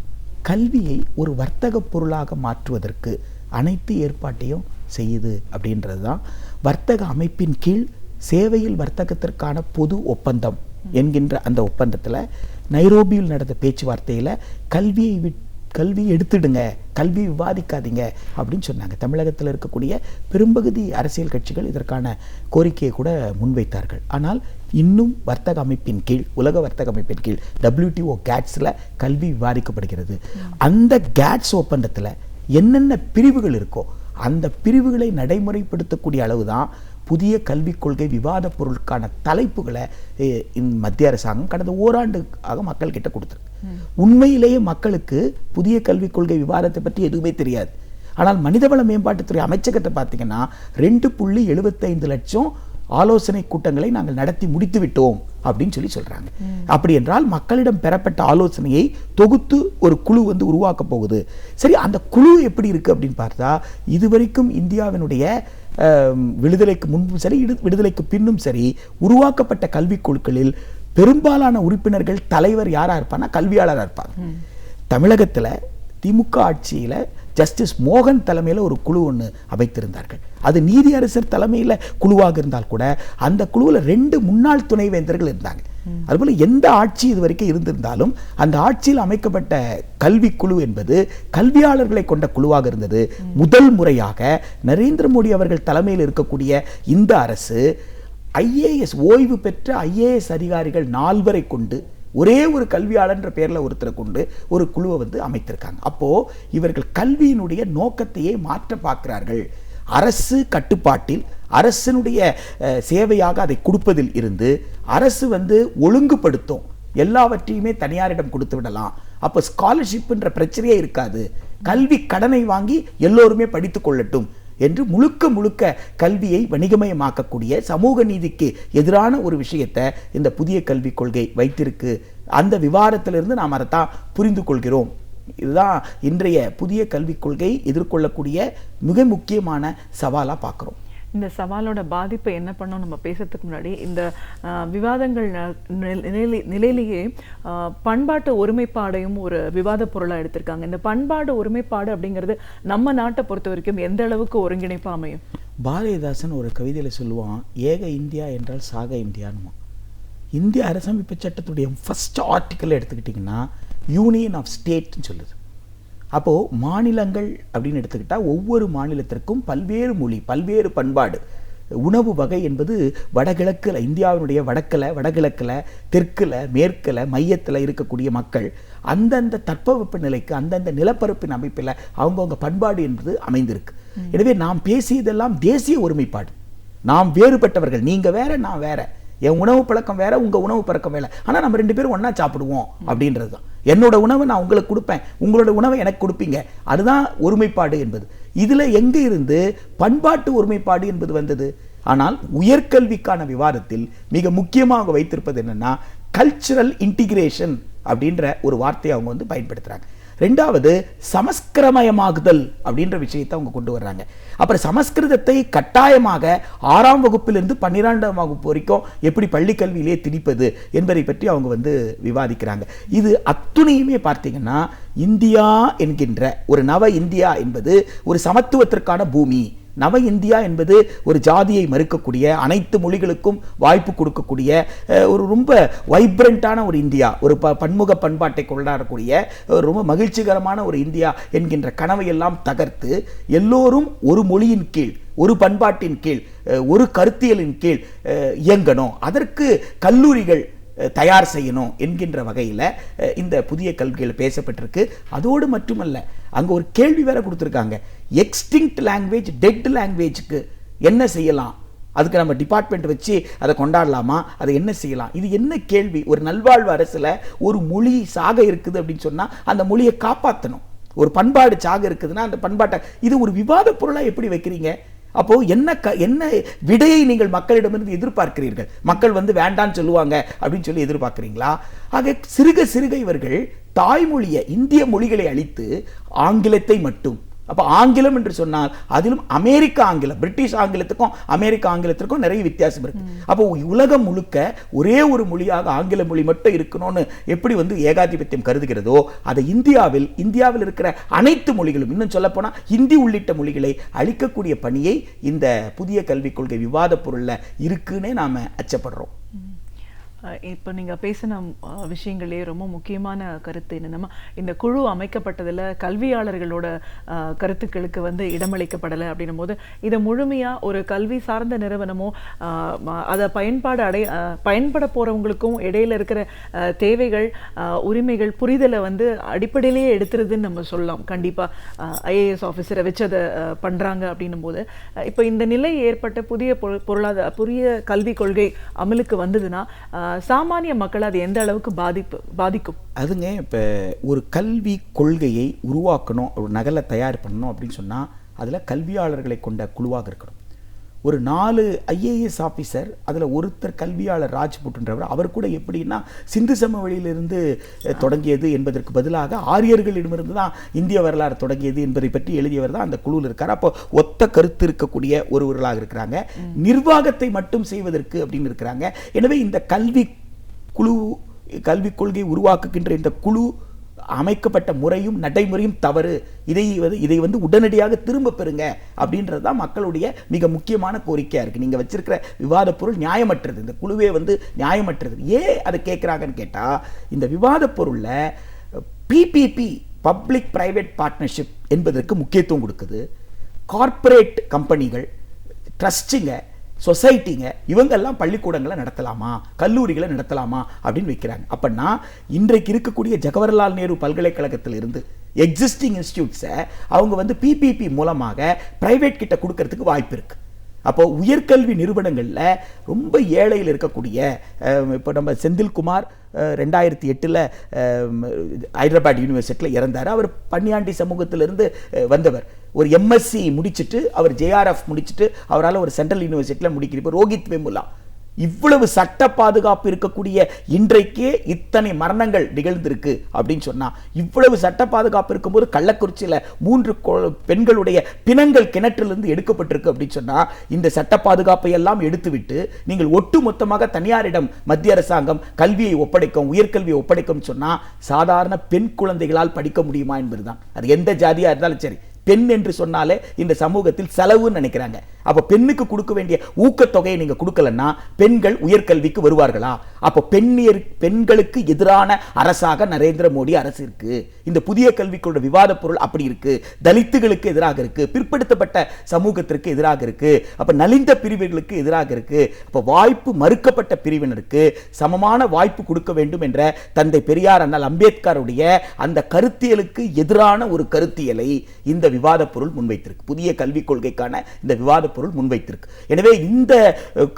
கல்வியை ஒரு வர்த்தக பொருளாக மாற்றுவதற்கு அனைத்து ஏற்பாட்டையும் செய்யுது அப்படின்றது தான். வர்த்தக அமைப்பின் கீழ் சேவையில் வர்த்தகத்திற்கான பொது ஒப்பந்தம் என்கின்ற அந்த ஒப்பந்தத்தில் நைரோபியில் நடந்த பேச்சுவார்த்தையில் கல்வி எடுத்துடுங்க, கல்வி விவாதிக்காதீங்க அப்படின்னு சொன்னாங்க. தமிழகத்தில் இருக்கக்கூடிய பெரும்பகுதி அரசியல் கட்சிகள் இதற்கான கோரிக்கையை கூட முன்வைத்தார்கள். ஆனால் இன்னும் வர்த்தக அமைப்பின் கீழ், உலக வர்த்தக அமைப்பின் கீழ் WTO கேட்ஸில் கல்வி விவாதிக்கப்படுகிறது. அந்த கேட்ஸ் ஒப்பந்தத்தில் என்னென்ன பிரிவுகள் இருக்கோ அந்த பிரிவுகளை நடைமுறைப்படுத்தக்கூடிய அளவு தான் புதிய கல்விக் கொள்கை விவாத பொருளுக்கான தலைப்புகளை மத்திய அரசாங்கம் கடந்த ஓராண்டுக்காக மக்கள் கிட்ட கொடுத்துருக்கு. உண்மையிலேயே மக்களுக்கு புதிய கல்விக் கொள்கை விவாதத்தை பற்றி எதுவுமே தெரியாது. ஆனால் மனிதவள மேம்பாட்டுத்துறை அமைச்சகத்தை பார்த்தீங்கன்னா 2.75 லட்சம் ஆலோசனை கூட்டங்களை நாங்கள் நடத்தி முடித்து விட்டோம் அப்படின்னு சொல்றாங்க. அப்படி என்றால் மக்களிடம் பெறப்பட்ட ஆலோசனையை தொகுத்து ஒரு குழு உருவாக்க போகுது. சரி, அந்த குழு எப்படி இருக்கு அப்படின்னு பார்த்தா, இதுவரைக்கும் இந்தியாவினுடைய விடுதலைக்கு முன்பும் சரி விடுதலைக்கு பின்னும் சரி உருவாக்கப்பட்ட கல்விக் குழுக்களில் பெரும்பாலான உறுப்பினர்கள் தலைவர் யாரா இருப்பான்னா கல்வியாளராக இருப்பாங்க. தமிழகத்தில் திமுக ஆட்சியில் ஜஸ்டிஸ் மோகன் தலைமையில் ஒரு குழு ஒன்று அமைத்திருந்தார்கள். அது நீதியரசர் தலைமையில் குழுவாக இருந்தால் கூட அந்த குழுவில் 2 முன்னாள் துணைவேந்தர்கள் இருந்தாங்க. அதுபோல எந்த ஆட்சி இது வரைக்கும் இருந்திருந்தாலும் அந்த ஆட்சியில் அமைக்கப்பட்ட கல்விக்குழு என்பது கல்வியாளர்களை கொண்ட குழுவாக இருந்தது. முதல் முறையாக நரேந்திர மோடி அவர்கள் தலைமையில் இருக்கக்கூடிய இந்த அரசு IAS ஓய்வு பெற்ற IAS அதிகாரிகள் 4 கொண்டு ஒரே ஒரு கல்வியாளர்ன்ற பேரில் ஒருத்தரை கொண்டு ஒரு குழுவை அமைத்திருக்காங்க. அப்போ இவர்கள் கல்வியினுடைய நோக்கத்தையே மாற்ற பார்க்கிறார்கள். அரசு கட்டுப்பாட்டில் அரசினுடைய சேவையாக அதை கொடுப்பதில் இருந்து அரசு ஒழுங்குபடுத்தும், எல்லாவற்றையுமே தனியாரிடம் கொடுத்து விடலாம். அப்போ ஸ்காலர்ஷிப்ன்ற பிரச்சனையே இருக்காது, கல்வி கடனை வாங்கி எல்லோருமே படித்துக் கொள்ளட்டும் என்று முழுக்க கல்வியை வணிகமயமாக்கக்கூடிய சமூக நீதிக்கு எதிரான ஒரு விஷயத்தை இந்த புதிய கல்விக் கொள்கை வைத்திருக்கு. அந்த விவாதத்திலிருந்து நாம் அதைத்தான் புரிந்து கொள்கிறோம். இதுதான் இன்றைய புதிய கல்விக் கொள்கை எதிர்கொள்ளக்கூடிய மிக முக்கியமான சவாலாக பார்க்குறோம். இந்த சவாலோட பாதிப்பை என்ன பண்ணோம் நம்ம பேசுறதுக்கு முன்னாடி இந்த விவாதங்கள் நிலையிலேயே பண்பாட்டு ஒருமைப்பாடையும் ஒரு விவாத பொருளாக எடுத்திருக்காங்க. இந்த பண்பாடு ஒருமைப்பாடு அப்படிங்கிறது நம்ம நாட்டை பொறுத்த வரைக்கும் எந்த அளவுக்கு ஒருங்கிணைப்பாக அமையும்? பாரதிதாசன் ஒரு கவிதையில் சொல்லுவான், ஏக இந்தியா என்றால் சாக இந்தியான்னு. இந்திய அரசமைப்பு சட்டத்துடைய ஃபர்ஸ்ட் ஆர்டிக்கல் எடுத்துக்கிட்டிங்கன்னா யூனியன் ஆஃப் ஸ்டேட்னு சொல்லுது. அப்போது மாநிலங்கள் அப்படின்னு எடுத்துக்கிட்டால் ஒவ்வொரு மாநிலத்திற்கும் பல்வேறு மொழி, பல்வேறு பண்பாடு, உணவு வகை என்பது வடகிழக்கில், இந்தியாவினுடைய வடகிழக்கில், தெற்கில், மேற்கில், மையத்தில் இருக்கக்கூடிய மக்கள் அந்தந்த தட்பவெப்ப நிலைக்கு அந்தந்த நிலப்பரப்பின் அமைப்பில் அவங்கவுங்க பண்பாடு என்பது அமைந்திருக்கு. எனவே நாம் பேசியதெல்லாம் தேசிய ஒருமைப்பாடு. நாம் வேறுபட்டவர்கள், நீங்கள் வேற நான் வேற, என் உணவு பழக்கம் வேற, உங்கள் உணவு பழக்கம் வேற, ஆனால் நம்ம 2 பேரும் ஒன்றா சாப்பிடுவோம் அப்படின்றது தான். என்னோட உணவை நான் உங்களுக்கு கொடுப்பேன், உங்களோட உணவை எனக்கு கொடுப்பீங்க, அதுதான் ஒருமைப்பாடு என்பது. இதில் எங்கே இருந்து பண்பாட்டு ஒருமைப்பாடு என்பது வந்தது? ஆனால் உயர்கல்விக்கான விவாதத்தில் மிக முக்கியமாக வைத்திருப்பது என்னன்னா கல்ச்சுரல் இன்டிகிரேஷன் அப்படின்ற ஒரு வார்த்தையை அவங்க பயன்படுத்துகிறாங்க. 2வது சமஸ்கிருதமயமாகுதல் அப்படின்ற விஷயத்தை அவங்க கொண்டு வர்றாங்க. அப்புறம் சமஸ்கிருதத்தை கட்டாயமாக 6ஆம் வகுப்பிலிருந்து 12ஆம் வகுப்பு வரைக்கும் எப்படி பள்ளி கல்வியிலே திணிப்பது என்பதை பற்றி அவங்க விவாதிக்கிறாங்க. இது அத்துணையுமே பார்த்தீங்கன்னா இந்தியா என்கின்ற ஒரு நவ இந்தியா என்பது ஒரு சமத்துவத்திற்கான பூமி. நவ இந்தியா என்பது ஒரு ஜாதியை மறுக்கக்கூடிய, அனைத்து மொழிகளுக்கும் வாய்ப்பு கொடுக்கக்கூடிய ஒரு ரொம்ப வைப்ரண்டான ஒரு இந்தியா, ஒரு பன்முக பண்பாட்டை கொண்டாடக்கூடிய ரொம்ப மகிழ்ச்சிகரமான ஒரு இந்தியா என்கின்ற கனவை எல்லாம் தகர்த்து எல்லோரும் ஒரு மொழியின் கீழ், ஒரு பண்பாட்டின் கீழ், ஒரு கருத்தியலின் கீழ் இயங்கணும், அதற்கு கல்லூரிகள் தயார் செய்யணும் என்கின்ற வகையில் இந்த புதிய கல்விகள் பேசப்பட்டிருக்கு. அதோடு மட்டுமல்ல, அங்கே ஒரு கேள்வி வேற கொடுத்துருக்காங்க, எக்ஸ்டிங்க்ட் லாங்குவேஜ், டெட் லாங்குவேஜுக்கு என்ன செய்யலாம், அதுக்கு நம்ம டிபார்ட்மெண்ட் வச்சு அதை கொண்டாடலாமா, அதை என்ன செய்யலாம்? இது என்ன கேள்வி? ஒரு நல்வாழ்வு அரசில் ஒரு மொழி சாக இருக்குது அப்படின்னு சொன்னால் அந்த மொழியை காப்பாற்றணும். ஒரு பண்பாடு சாக இருக்குதுன்னா அந்த பண்பாட்டை, இது ஒரு விவாத பொருளாக எப்படி வைக்கிறீங்க? அப்போ என்ன விடையை நீங்கள் மக்களிடமிருந்து எதிர்பார்க்கிறீர்கள்? மக்கள் வந்து வேண்டான்னு சொல்லுவாங்க அப்படின்னு சொல்லி எதிர்பார்க்கிறீங்களா? ஆக சிறுக சிறுக இவர்கள் தாய்மொழியை, இந்திய மொழிகளை அழித்து ஆங்கிலத்தை மட்டும், அப்போ ஆங்கிலம் என்று சொன்னால் அதிலும் அமெரிக்க ஆங்கிலம், பிரிட்டிஷ் ஆங்கிலத்துக்கும் அமெரிக்க ஆங்கிலத்திற்கும் நிறைய வித்தியாசம் இருக்கு. அப்போ உலகம் முழுக்க ஒரே ஒரு மொழியாக ஆங்கில மொழி மட்டும் இருக்கணும்னு எப்படி வந்து ஏகாதிபத்தியம் கருதுகிறதோ, அதை இந்தியாவில் இருக்கிற அனைத்து மொழிகளும், இன்னும் சொல்ல போனா ஹிந்தி உள்ளிட்ட மொழிகளை அழிக்கக்கூடிய பணியை இந்த புதிய கல்விக் கொள்கை விவாத பொருள்ல இருக்குன்னே நாம அச்சப்படுறோம். இப்போ நீங்கள் பேசின விஷயங்களே ரொம்ப முக்கியமான கருத்து என்னென்னா, இந்த குழு அமைக்கப்பட்டதில் கல்வியாளர்களோட கருத்துக்களுக்கு வந்து இடமளிக்கப்படலை அப்படின்னும் போது, இதை முழுமையாக ஒரு கல்வி சார்ந்த நிறுவனமோ அதை பயன்பட போகிறவங்களுக்கும் இடையில இருக்கிற தேவைகள், உரிமைகள், புரிதலை வந்து அடிப்படையிலேயே எடுத்துருதுன்னு நம்ம சொல்லலாம். கண்டிப்பாக ஐஏஎஸ் ஆஃபீஸரை வச்சு அதை பண்ணுறாங்க அப்படின்னும் போது, இப்போ இந்த நிலை ஏற்பட்ட புதிய கல்விக் கொள்கை அமலுக்கு வந்ததுன்னா சாமானிய மக்கள் அது எந்த அளவுக்கு பாதிக்கும்? அதுங்க, இப்போ ஒரு கல்வி கொள்கையை உருவாக்கணும், ஒரு நகலை தயார் பண்ணணும் அப்படின்னு சொன்னால் அதில் கல்வியாளர்களை கொண்ட குழுவாக இருக்கணும். ஒரு 4 ஐஏஎஸ் ஆஃபீஸர், அதில் ஒருத்தர் கல்வியாளர் ராஜ்புட்ன்றவர், அவர் கூட எப்படின்னா சிந்து சமவெளியிலிருந்து தொடங்கியது என்பதற்கு பதிலாக ஆரியர்களிடமிருந்து தான் இந்திய வரலாறு தொடங்கியது என்பதை பற்றி எழுதியவர் தான் அந்த குழுவில் இருக்கார். அப்போ ஒத்த கருத்து இருக்கக்கூடிய ஒருவர்களாக இருக்கிறாங்க. நிர்வாகத்தை மட்டும் செய்வதற்கு அப்படின்னு இருக்கிறாங்க. எனவே இந்த கல்விக் கொள்கை உருவாக்குகின்ற இந்த குழு அமைக்கப்பட்ட முறையும் நடைமுறையும் தவறு, இதை வந்து உடனடியாக திரும்ப பெறுங்க அப்படின்றது தான் மக்களுடைய மிக முக்கியமான கோரிக்கையா இருக்கு. நீங்க வச்சிருக்கிற விவாத பொருள் நியாயமற்றது, இந்த குழுவே வந்து நியாயமற்றது. ஏன் அதை கேட்குறாங்கன்னு கேட்டா, இந்த விவாத பொருள்ல பிபிபி, பப்ளிக் பிரைவேட் பார்ட்னர்ஷிப் என்பதற்கு முக்கியத்துவம் கொடுக்குது. கார்ப்பரேட் கம்பெனிகள், ட்ரஸ்ட்டுங்க, சொசைட்டிங்க, இவங்கெல்லாம் பள்ளிக்கூடங்களை நடத்தலாமா, கல்லூரிகளை நடத்தலாமா அப்படின்னு வைக்கிறாங்க. அப்படின்னா இன்றைக்கு இருக்கக்கூடிய ஜவஹர்லால் நேரு பல்கலைக்கழகத்தில் இருந்து எக்ஸிஸ்டிங் இன்ஸ்டிடியூட்ஸை அவங்க வந்து பிபிபி மூலமாக பிரைவேட் கிட்ட கொடுக்கறதுக்கு வாய்ப்பு இருக்கு. அப்போ உயர்கல்வி நிறுவனங்களில் ரொம்ப ஏழையில் இருக்கக்கூடிய, இப்போ நம்ம செந்தில்குமார் 2008 ஹைதராபாத் யூனிவர்சிட்டியில் இறந்தார். அவர் பன்னியாண்டி சமூகத்திலிருந்து வந்தவர். ஒரு எம்எஸ்சி முடிச்சுட்டு அவர் ஜேஆர்எஃப் முடிச்சுட்டு அவரால் ஒரு சென்ட்ரல் யூனிவர்சிட்டியில் முடிக்கிறார். இப்போ ரோஹித் வெமுலா, இவ்வளவு சட்ட பாதுகாப்பு இருக்கக்கூடிய இன்றைக்கே இத்தனை மரணங்கள் நிகழ்ந்திருக்கு அப்படின்னு சொன்னா, இவ்வளவு சட்ட பாதுகாப்பு இருக்கும்போது கள்ளக்குறிச்சியில 3 பெண்களுடைய பிணங்கள் கிணற்றிலிருந்து எடுக்கப்பட்டிருக்கு அப்படின்னு சொன்னா, இந்த சட்ட பாதுகாப்பை எல்லாம் எடுத்துவிட்டு நீங்கள் ஒட்டு மொத்தமாக தனியாரிடம் மத்திய அரசாங்கம் கல்வியை ஒப்படைக்கும், உயர்கல்வியை ஒப்படைக்கும் சொன்னா சாதாரண பெண் குழந்தைகளால் படிக்க முடியுமா என்பதுதான். அது எந்த ஜாதியா இருந்தாலும் சரி, பெண் என்று சொன்னாலே இந்த சமூகத்தில் செலவுன்னு நினைக்கிறாங்க. அப்போ பெண்ணுக்கு கொடுக்க வேண்டிய ஊக்கத்தொகையை நீங்க கொடுக்கலன்னா பெண்கள் உயர்கல்விக்கு வருவார்களா? அப்போ பெண்களுக்கு எதிரான அரசாக நரேந்திர மோடி அரசு இருக்கு. இந்த புதிய கல்விக்கோட விவாத பொருள் அப்படி இருக்கு. தலித்துகளுக்கு எதிராக இருக்கு, பிற்படுத்தப்பட்ட சமூகத்திற்கு எதிராக இருக்கு, அப்ப நலிந்த பிரிவுகளுக்கு எதிராக இருக்கு. அப்ப வாய்ப்பு மறுக்கப்பட்ட பிரிவினருக்கு சமமான வாய்ப்பு கொடுக்க வேண்டும் என்ற தந்தை பெரியார் அண்ணல் அம்பேத்கருடைய அந்த கருத்தியலுக்கு எதிரான ஒரு கருத்தியலை இந்த விவாத பொருள் முன்வைத்திருக்கு. புதிய கல்விக் கொள்கைக்கான இந்த விவாத பொருள் முன்வைத்திருக்கு. எனவே இந்த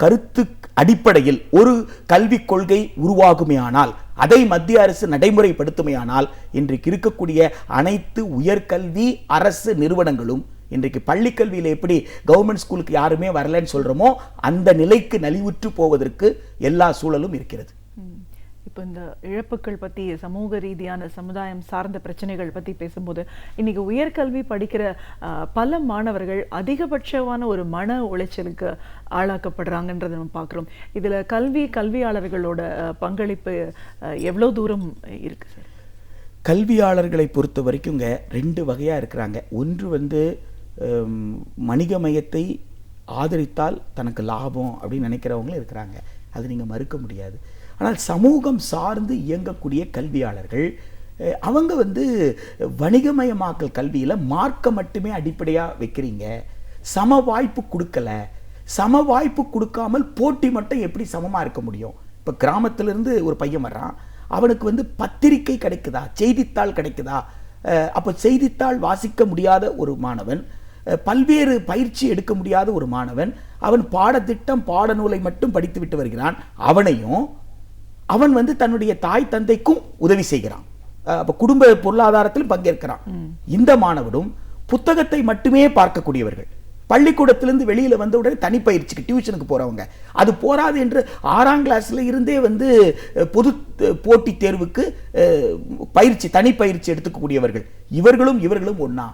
கருத்து அடிப்படையில் ஒரு கல்விக் கொள்கை உருவாகுமேயானால், அதை மத்திய அரசு நடைமுறைப்படுத்துமையானால், இன்றைக்கு இருக்கக்கூடிய அனைத்து உயர்கல்வி அரசு நிறுவனங்களும், இன்றைக்கு பள்ளிக்கல்வியில் எப்படி கவர்மெண்ட் ஸ்கூலுக்கு யாருமே வரலன்னு சொல்றோமோ அந்த நிலைக்கு நலிவுற்று போவதற்கு எல்லா சூழலும் இருக்கிறது. இப்போ இந்த இழப்புகள் பற்றி, சமூக ரீதியான சமுதாயம் சார்ந்த பிரச்சனைகள் பற்றி பேசும்போது, இன்னைக்கு உயர்கல்வி படிக்கிற பல மாணவர்கள் அதிகபட்சமான ஒரு மன உளைச்சலுக்கு ஆளாக்கப்படுறாங்கன்றதை நம்ம பார்க்குறோம். இதில் கல்வியாளர்களோட பங்களிப்பு எவ்வளோ தூரம் இருக்கு சார்? கல்வியாளர்களை பொறுத்த வரைக்குங்க 2 வகையாக இருக்கிறாங்க. ஒன்று வணிக மையத்தை ஆதரித்தால் தனக்கு லாபம் அப்படின்னு நினைக்கிறவங்களும் இருக்கிறாங்க. அது நீங்கள் மறுக்க முடியாது. ஆனால் சமூகம் சார்ந்து இயங்கக்கூடிய கல்வியாளர்கள் அவங்க வணிகமயமாக்கல் கல்வியில் மார்க்க மட்டுமே அடிப்படையாக வைக்கிறீங்க, சம வாய்ப்பு கொடுக்கல. சம வாய்ப்பு கொடுக்காமல் போட்டி மட்டும் எப்படி சமமாக இருக்க முடியும்? இப்போ கிராமத்திலிருந்து ஒரு பையன் வர்றான், அவனுக்கு பத்திரிக்கை கிடைக்குதா, செய்தித்தாள் கிடைக்குதா? அப்போ செய்தித்தாள் வாசிக்க முடியாத ஒரு மாணவன், பல்வேறு பயிற்சி எடுக்க முடியாத ஒரு மாணவன், அவன் பாடத்திட்டம் பாடநூலை மட்டும் படித்து விட்டு வருகிறான். அவன் தன்னுடைய தாய் தந்தைக்கும் உதவி செய்கிறான், அப்ப குடும்ப பொருளாதாரத்திலும் பங்கேற்கிறான். இந்த மாணவனும் புத்தகத்தை மட்டுமே பார்க்கக்கூடியவர்கள், பள்ளிக்கூடத்திலிருந்து வெளியில் வந்த உடனே தனிப்பயிற்சிக்கு டியூஷனுக்கு போகிறவங்க, அது போராது என்று 6ஆம் கிளாஸில் இருந்தே வந்து பொது போட்டித் தேர்வுக்கு தனிப்பயிற்சி எடுத்துக்கக்கூடியவர்கள் இவர்களும் ஒன்றா?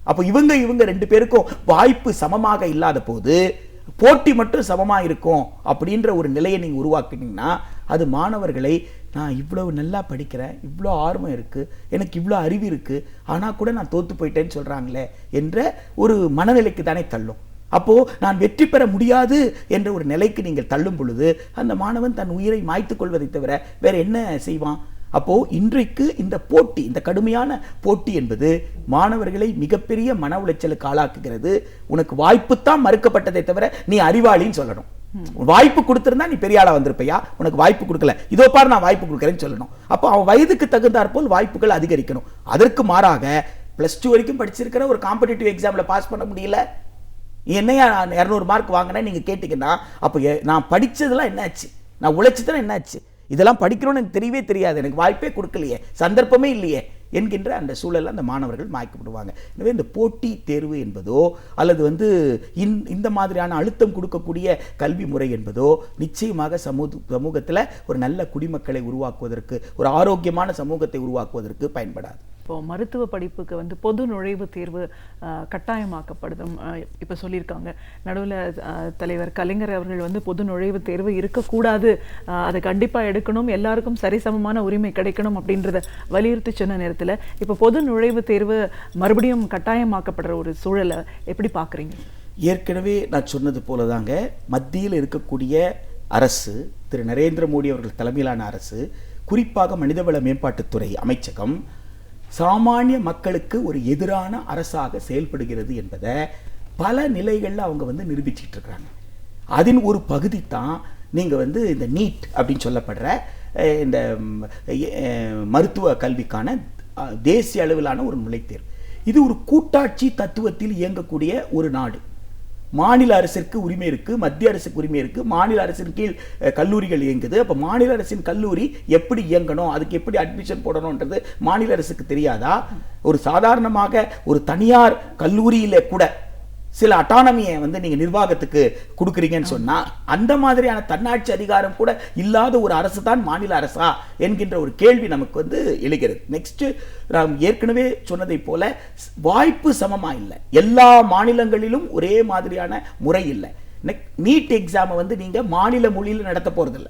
அப்போ இவங்க 2 பேருக்கும் வாய்ப்பு சமமாக இல்லாத போது போட்டி மட்டும் சமமாக இருக்கும் அப்படின்ற ஒரு நிலையை நீங்கள் உருவாக்குனீங்கன்னா அது மாணவர்களை, நான் இவ்வளவு நல்லா படிக்கிறேன், இவ்வளோ ஆர்வம் இருக்குது, எனக்கு இவ்வளோ அறிவு இருக்குது, ஆனால் கூட நான் தோற்று போயிட்டேன்னு சொல்கிறாங்களே என்ற ஒரு மனநிலைக்கு தானே தள்ளும். அப்போது நான் வெற்றி பெற முடியாது என்ற ஒரு நிலைக்கு நீங்கள் தள்ளும் பொழுது அந்த மாணவன் தன் உயிரை மாய்த்து கொள்வதை தவிர வேறு என்ன செய்வான்? அப்போது இன்றைக்கு இந்த போட்டி, இந்த கடுமையான போட்டி என்பது மாணவர்களை மிகப்பெரிய மன உளைச்சலுக்கு ஆளாக்குகிறது. உனக்கு வாய்ப்புத்தான் மறுக்கப்பட்டதை தவிர நீ அறிவாளின்னு சொல்லணும். வாய்ப்பு கொடுத்திருந்தா நீ பெரிய ஆளா வந்திருப்பையா, உனக்கு வாய்ப்பு கொடுக்கல, இதோ பாரு நான் வாய்ப்பு கொடுக்குறேன்னு சொல்லணும். அப்போ அவன் வயதுக்கு தகுந்தாற்போல் வாய்ப்புகள் அதிகரிக்கணும். அதற்கு மாறாக +2 வரைக்கும் படிச்சிருக்கிற ஒரு காம்படிட்டிவ் எக்ஸாமில் பாஸ் பண்ண முடியல, என்னையா 200 மார்க் வாங்கினேன் நீங்கள் கேட்டிங்கன்னா, அப்போ நான் படித்ததெல்லாம் என்னாச்சு, நான் உழைச்சதெல்லாம் என்னாச்சு, இதெல்லாம் படிக்கணும்னு எனக்கு தெரியவே தெரியாது, எனக்கு வாய்ப்பே கொடுக்கலையே, சந்தர்ப்பமே இல்லையே என்கின்ற அந்த சூழலில் அந்த மாணவர்கள் மாய்க்கப்படுவாங்க. எனவே இந்த போட்டி தேர்வு என்பதோ அல்லது வந்து இந்த மாதிரியான அழுத்தம் கொடுக்கக்கூடிய கல்வி முறை என்பதோ நிச்சயமாக சமூகத்தில் ஒரு நல்ல குடிமக்களை உருவாக்குவதற்கு, ஒரு ஆரோக்கியமான சமூகத்தை உருவாக்குவதற்கு பயன்படாது. இப்போ மருத்துவ படிப்புக்கு வந்து பொது நுழைவுத் தேர்வு கட்டாயமாக்கப்படுதும் இப்போ சொல்லியிருக்காங்க. நடுவில் தலைவர் கலைஞர் அவர்கள் வந்து பொது நுழைவுத் தேர்வு இருக்கக்கூடாது, அதை கண்டிப்பாக எடுக்கணும், எல்லாருக்கும் சரிசமமான உரிமை கிடைக்கணும் அப்படின்றத வலியுறுத்தி சொன்ன நேரத்தில் இப்போ பொது நுழைவுத் தேர்வு மறுபடியும் கட்டாயமாக்கப்படுற ஒரு சூழலை எப்படி பார்க்குறீங்க? ஏற்கனவே நான் சொன்னது போல தாங்க, மத்தியில் இருக்கக்கூடிய அரசு, திரு நரேந்திர மோடி அவர்கள் தலைமையிலான அரசு, குறிப்பாக மனிதவள மேம்பாட்டுத்துறை அமைச்சகம் சாமானிய மக்களுக்கு ஒரு எதிரான அரசாக செயல்படுகிறது என்பதை பல நிலைகளில் அவங்க வந்து நிரூபிச்சுட்டு இருக்கிறாங்க. அதன் ஒரு பகுதி தான் நீங்கள் வந்து இந்த நீட் அப்படின்னு சொல்லப்படுற இந்த மருத்துவ கல்விக்கான தேசிய அளவிலான ஒரு நுழைத்தேர்வு. இது ஒரு கூட்டாட்சி தத்துவத்தில் இயங்கக்கூடிய ஒரு நாடு. மாநில அரசிற்கு உரிமை இருக்குது, மத்திய அரசுக்கு உரிமை இருக்குது, மாநில அரசின் கீழ் கல்லூரிகள் இயங்குது. அப்போ மாநில அரசின் கல்லூரி எப்படி இயங்கணும், அதுக்கு எப்படி அட்மிஷன் போடணுன்றது மாநில அரசுக்கு தெரியாதா? ஒரு சாதாரணமாக ஒரு தனியார் கல்லூரியில் கூட சில அட்டானமியை வந்து நீங்கள் நிர்வாகத்துக்கு கொடுக்குறீங்கன்னு சொன்னால், அந்த மாதிரியான தன்னாட்சி அதிகாரம் கூட இல்லாத ஒரு அரசு தான் மாநில அரசா என்கின்ற ஒரு கேள்வி நமக்கு வந்து எழுகிறது. நெக்ஸ்ட், நாம் ஏற்கனவே சொன்னதை போல வாய்ப்பு சமமாக இல்லை, எல்லா மாநிலங்களிலும் ஒரே மாதிரியான முறை இல்லை. நீட் எக்ஸாமை வந்து நீங்கள் மாநில மொழியில் நடத்த போகிறதில்ல.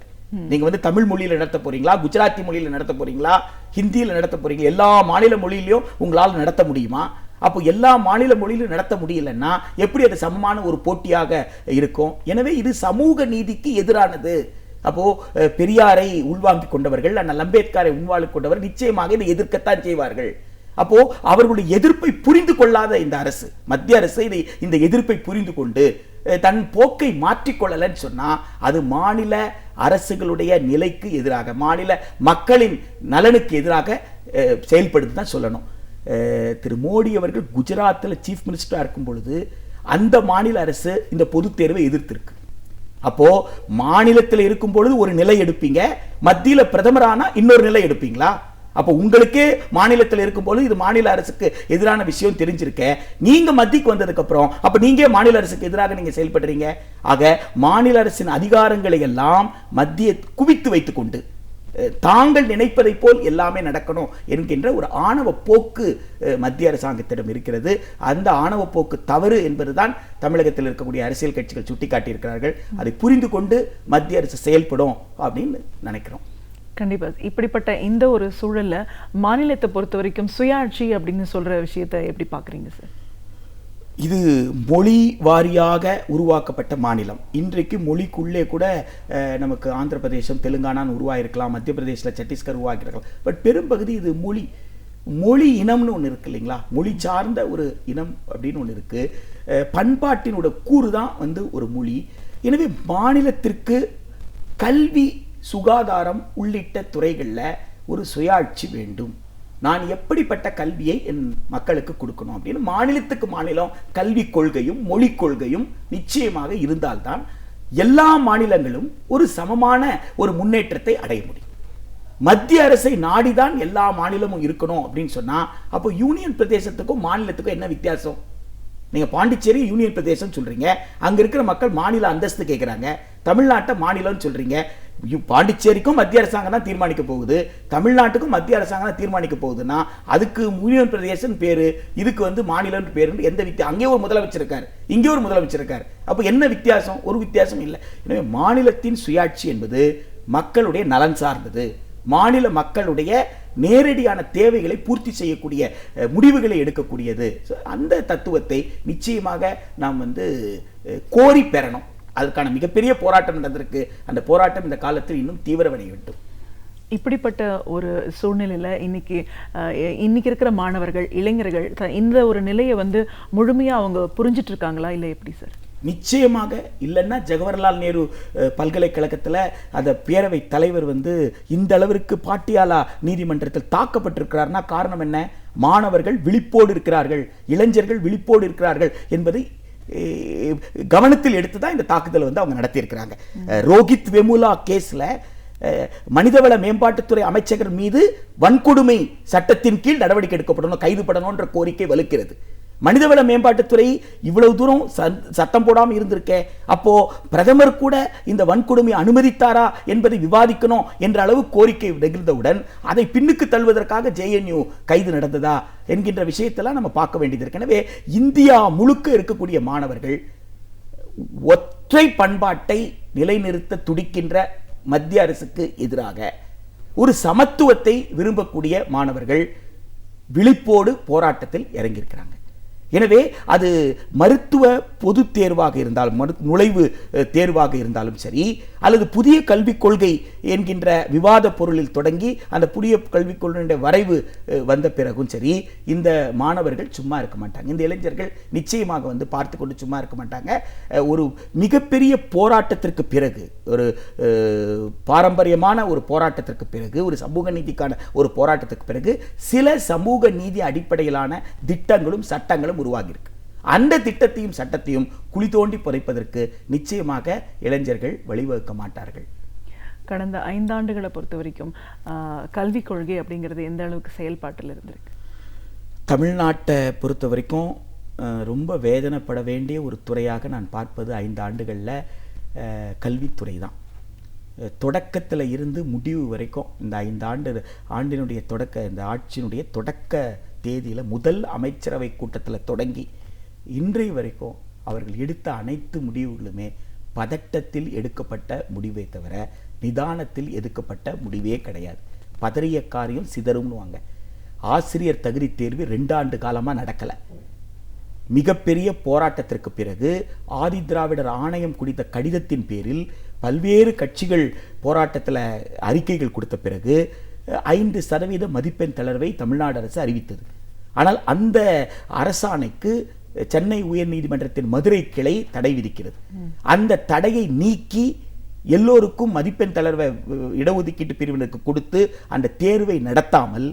நீங்க வந்து தமிழ் மொழியில் நடத்த போறீங்களா, குஜராத்தி மொழியில் நடத்த போறீங்களா, ஹிந்தியில் நடத்த போறீங்களா, எல்லா மாநில மொழியிலையும் உங்களால் நடத்த முடியுமா? அப்போ எல்லா மாநில மொழியிலும் நடத்த முடியலன்னா எப்படி அது சமமான ஒரு போட்டியாக இருக்கும்? எனவே இது சமூக நீதிக்கு எதிரானது. அப்போ பெரியாரை உள்வாங்கிக் கொண்டவர்கள், அண்ணல் அம்பேத்கரை உள்வாங்கிக் கொண்டவர்கள் நிச்சயமாக இதை எதிர்க்கத்தான் செய்வார்கள். அப்போ அவர்களுடைய எதிர்ப்பை புரிந்து கொள்ளாத இந்த அரசு, மத்திய அரசு இந்த எதிர்ப்பை புரிந்து கொண்டு தன் போக்கை மாற்றிக்கொள்ளலன்னு சொன்னா அது மாநில அரசுகளுடைய நிலைக்கு எதிராக, மாநில மக்களின் நலனுக்கு எதிராக செயல்படுது தான் சொல்லணும். திரு மோடி அவர்கள் குஜராத்தில் சீஃப் மினிஸ்டராக இருக்கும் பொழுது அந்த மாநில அரசு இந்த பொது தேர்வை எதிர்த்திருக்கு. அப்போ மாநிலத்தில் இருக்கும் பொழுது ஒரு நிலை எடுப்பீங்க, மத்தியில் பிரதமரானா இன்னொரு நிலை எடுப்பீங்களா? அப்போ உங்களுக்கே மாநிலத்தில் இருக்கும்போது இது மாநில அரசுக்கு எதிரான விஷயம் தெரிஞ்சிருக்க, நீங்க மத்திக்கு வந்ததுக்கு அப்புறம் அப்ப நீங்க மாநில அரசுக்கு எதிராக நீங்க செயல்படுறீங்க. ஆக மாநில அரசின் அதிகாரங்களை எல்லாம் மத்திய குவித்து வைத்துக் கொண்டு தாங்கள் நினைப்பதை போல் எல்லாமே நடக்கணும் என்கின்ற ஒரு ஆணவ போக்கு மத்திய அரசாங்கத்திடம் இருக்கிறது. அந்த ஆணவ போக்கு தவறு என்பதுதான் தமிழகத்தில் இருக்கக்கூடிய அரசியல் கட்சிகள் சுட்டிக்காட்டியிருக்கிறார்கள். அதை புரிந்து கொண்டு மத்திய அரசு செயல்படும் அப்படின்னு நினைக்கிறோம். கண்டிப்பா. இப்படிப்பட்ட இந்த ஒரு சூழல்ல மாநிலத்தை பொறுத்த வரைக்கும் சுயாட்சி அப்படின்னு சொல்ற விஷயத்தை எப்படி பாக்குறீங்க சார்? இது மொழி வாரியாக உருவாக்கப்பட்ட மாநிலம். இன்றைக்கு மொழிக்குள்ளே கூட நமக்கு ஆந்திர பிரதேசம், தெலுங்கானான்னு உருவாயிருக்கலாம், மத்திய பிரதேசில் சத்தீஸ்கர் உருவாக்கியிருக்கலாம். பட் பெரும்பகுதி இது மொழி இனம்னு ஒன்று இருக்கு இல்லைங்களா, மொழி சார்ந்த ஒரு இனம் அப்படின்னு ஒன்று இருக்கு. பண்பாட்டினோட கூறு தான் வந்து ஒரு மொழி. எனவே மாநிலத்திற்கு கல்வி, சுகாதாரம் உள்ளிட்ட துறைகளில் ஒரு சுயாட்சி வேண்டும். நான் எப்படிப்பட்ட கல்வியை என் மக்களுக்கு கொடுக்கணும் அப்படின்னு மாநிலத்துக்கு மாநிலம் கல்விக் கொள்கையும் மொழிக் கொள்கையும் நிச்சயமாக இருந்தால்தான் எல்லா மாநிலங்களும் ஒரு சமமான ஒரு முன்னேற்றத்தை அடைய முடியும். மத்திய அரசை நாடிதான் எல்லா மாநிலமும் இருக்கணும் அப்படின்னு சொன்னா அப்போ யூனியன் பிரதேசத்துக்கும் மாநிலத்துக்கும் என்ன வித்தியாசம்? நீங்கள் பாண்டிச்சேரி யூனியன் பிரதேசம் சொல்கிறீங்க, அங்கே இருக்கிற மக்கள் மாநில அந்தஸ்து கேட்குறாங்க. தமிழ்நாட்டை மாநிலம்னு சொல்கிறீங்க. பாண்டிச்சேரிக்கும் மத்திய அரசாங்கம் தான் தீர்மானிக்க போகுது, தமிழ்நாட்டுக்கும் மத்திய அரசாங்கம் தான் தீர்மானிக்க போகுதுன்னா அதுக்கு யூனியன் பிரதேசம் பேரு, இதுக்கு மாநிலம் பேரு எந்த வித்தியாசம்? அங்கே ஒரு முதலமைச்சர் இருக்காரு, இங்கே ஒரு முதலமைச்சர் இருக்காரு. அப்போ என்ன வித்தியாசம்? ஒரு வித்தியாசம் இல்லை. எனவே மாநிலத்தின் சுயாட்சி என்பது மக்களுடைய நலன் சார்ந்தது, மாநில மக்களுடைய நேரடியான தேவைகளை பூர்த்தி செய்யக்கூடிய முடிவுகளை எடுக்கக்கூடியது. அந்த தத்துவத்தை நிச்சயமாக நாம் கோரி பெறணும். அதற்கான மிகப்பெரிய போராட்டம் நடந்திருக்கு. அந்த போராட்டம் இந்த காலத்தில் இன்னும் தீவிரமடைய வேண்டும். இப்படிப்பட்ட ஒரு சூழ்நிலையில் இன்னைக்கு இருக்கிற மாணவர்கள், இளைஞர்கள் இந்த ஒரு நிலையை முழுமையாக அவங்க புரிஞ்சிட்டு இருக்காங்களா, இல்லை எப்படி சார்? நிச்சயமாக இல்லைன்னா ஜவஹர்லால் நேரு பல்கலைக்கழகத்தில் அந்த பேரவை தலைவர் இந்த அளவிற்கு பாட்டியாலா நீதிமன்றத்தில் தாக்கப்பட்டிருக்கிறார்னா காரணம் என்ன? மாணவர்கள் விழிப்போடு இருக்கிறார்கள், இளைஞர்கள் விழிப்போடு இருக்கிறார்கள் என்பதை கவனத்தில் எடுத்து தான் இந்த தாக்குதல் அவங்க நடத்தியிருக்கிறாங்க. ரோஹித் வெமுலா கேஸ்ல மனிதவள மேம்பாட்டுத்துறை அமைச்சர் மீது வன்கொடுமை சட்டத்தின் கீழ் நடவடிக்கை எடுக்கப்படணும், கைது படணும்ன்ற கோரிக்கை வலுக்கிறது. மனிதவள மேம்பாட்டுத்துறை இவ்வளவு தூரம் சட்டம் போடாமல் இருந்திருக்கே, அப்போ பிரதமர் கூட இந்த வன்கொடுமை அனுமதித்தாரா என்பதை விவாதிக்கணும் என்ற அளவு கோரிக்கை நிகழ்ந்தவுடன் அதை பின்னுக்கு தள்ளுவதற்காக JNU கைது நடந்ததா என்கின்ற விஷயத்தெல்லாம் நம்ம பார்க்க வேண்டியது இருக்கு. எனவே இந்தியா முழுக்க இருக்கக்கூடிய மாணவர்கள் ஒற்றை பண்பாட்டை நிலைநிறுத்த துடிக்கின்ற மத்திய அரசுக்கு எதிராக ஒரு சமத்துவத்தை விரும்பக்கூடிய மாணவர்கள் விழிப்போடு போராட்டத்தில் இறங்கியிருக்கிறாங்க. எனவே அது மருத்துவ பொது தேர்வாக இருந்தாலும், நுழைவு தேர்வாக இருந்தாலும் சரி, அல்லது புதிய கல்விக் கொள்கை என்கின்ற விவாத பொருளில் தொடங்கி அந்த புதிய கல்விக் கொள்கையுடைய வரைவு வந்த பிறகும் சரி, இந்த மாணவர்கள் சும்மா இருக்க மாட்டாங்க. இந்த இளைஞர்கள் நிச்சயமாக பார்த்து கொண்டு சும்மா இருக்க மாட்டாங்க. ஒரு மிகப்பெரிய போராட்டத்திற்கு பிறகு, ஒரு பாரம்பரியமான ஒரு போராட்டத்திற்கு பிறகு, ஒரு சமூக நீதிக்கான ஒரு போராட்டத்திற்கு பிறகு சில சமூக நீதி அடிப்படையிலான திட்டங்களும் சட்டங்களும் உருவாகியிருக்கு. அந்த திட்டத்தையும் சட்டத்தையும் குழி தோண்டி புதைப்பதற்கு நிச்சயமாக இளைஞர்கள் வழிவகுக்க மாட்டார்கள். கடந்த 5 ஆண்டுகளை பொறுத்த வரைக்கும் கல்விக் கொள்கை அப்படிங்கிறது எந்த அளவுக்கு செயல்பாட்டில் இருந்திருக்கு? தமிழ்நாட்டை பொறுத்த வரைக்கும் ரொம்ப வேதனைப்பட வேண்டிய ஒரு துறையாக நான் பார்ப்பது 5 ஆண்டுகளில் கல்வித்துறை தான். தொடக்கத்தில் இருந்து முடிவு வரைக்கும் இந்த 5 ஆண்டினுடைய தொடக்க, இந்த ஆட்சியினுடைய தொடக்க தேதியில் முதல் அமைச்சரவை கூட்டத்தில் தொடங்கி இன்றைய வரைக்கும் அவர்கள் எடுத்த அனைத்து முடிவுகளுமே பதட்டத்தில் எடுக்கப்பட்ட முடிவே தவிர நிதானத்தில் எடுக்கப்பட்ட முடிவே கிடையாது. பதறிய காரியம் சிதறும்னுவாங்க. ஆசிரியர் தகுதி தேர்வு 2 ஆண்டு காலமாக நடக்கலை. மிகப்பெரிய போராட்டத்திற்கு பிறகு ஆதி திராவிடர் ஆணையம் குறித்த கடிதத்தின் பேரில் பல்வேறு கட்சிகள் போராட்டத்தில் அறிக்கைகள் கொடுத்த பிறகு 5% மதிப்பெண் தளர்வை தமிழ்நாடு அரசு அறிவித்தது. ஆனால் அந்த அரசாணைக்கு சென்னை உயர்நீதிமன்றத்தின் மதுரை கிளை தடை விதிக்கிறது. அந்த தடையை நீக்கி எல்லோருக்கும் மதிப்பெண் தளர்வை இடஒதுக்கீட்டு பிரிவினருக்கு கொடுத்து அந்த தேர்வை நடத்தாமல்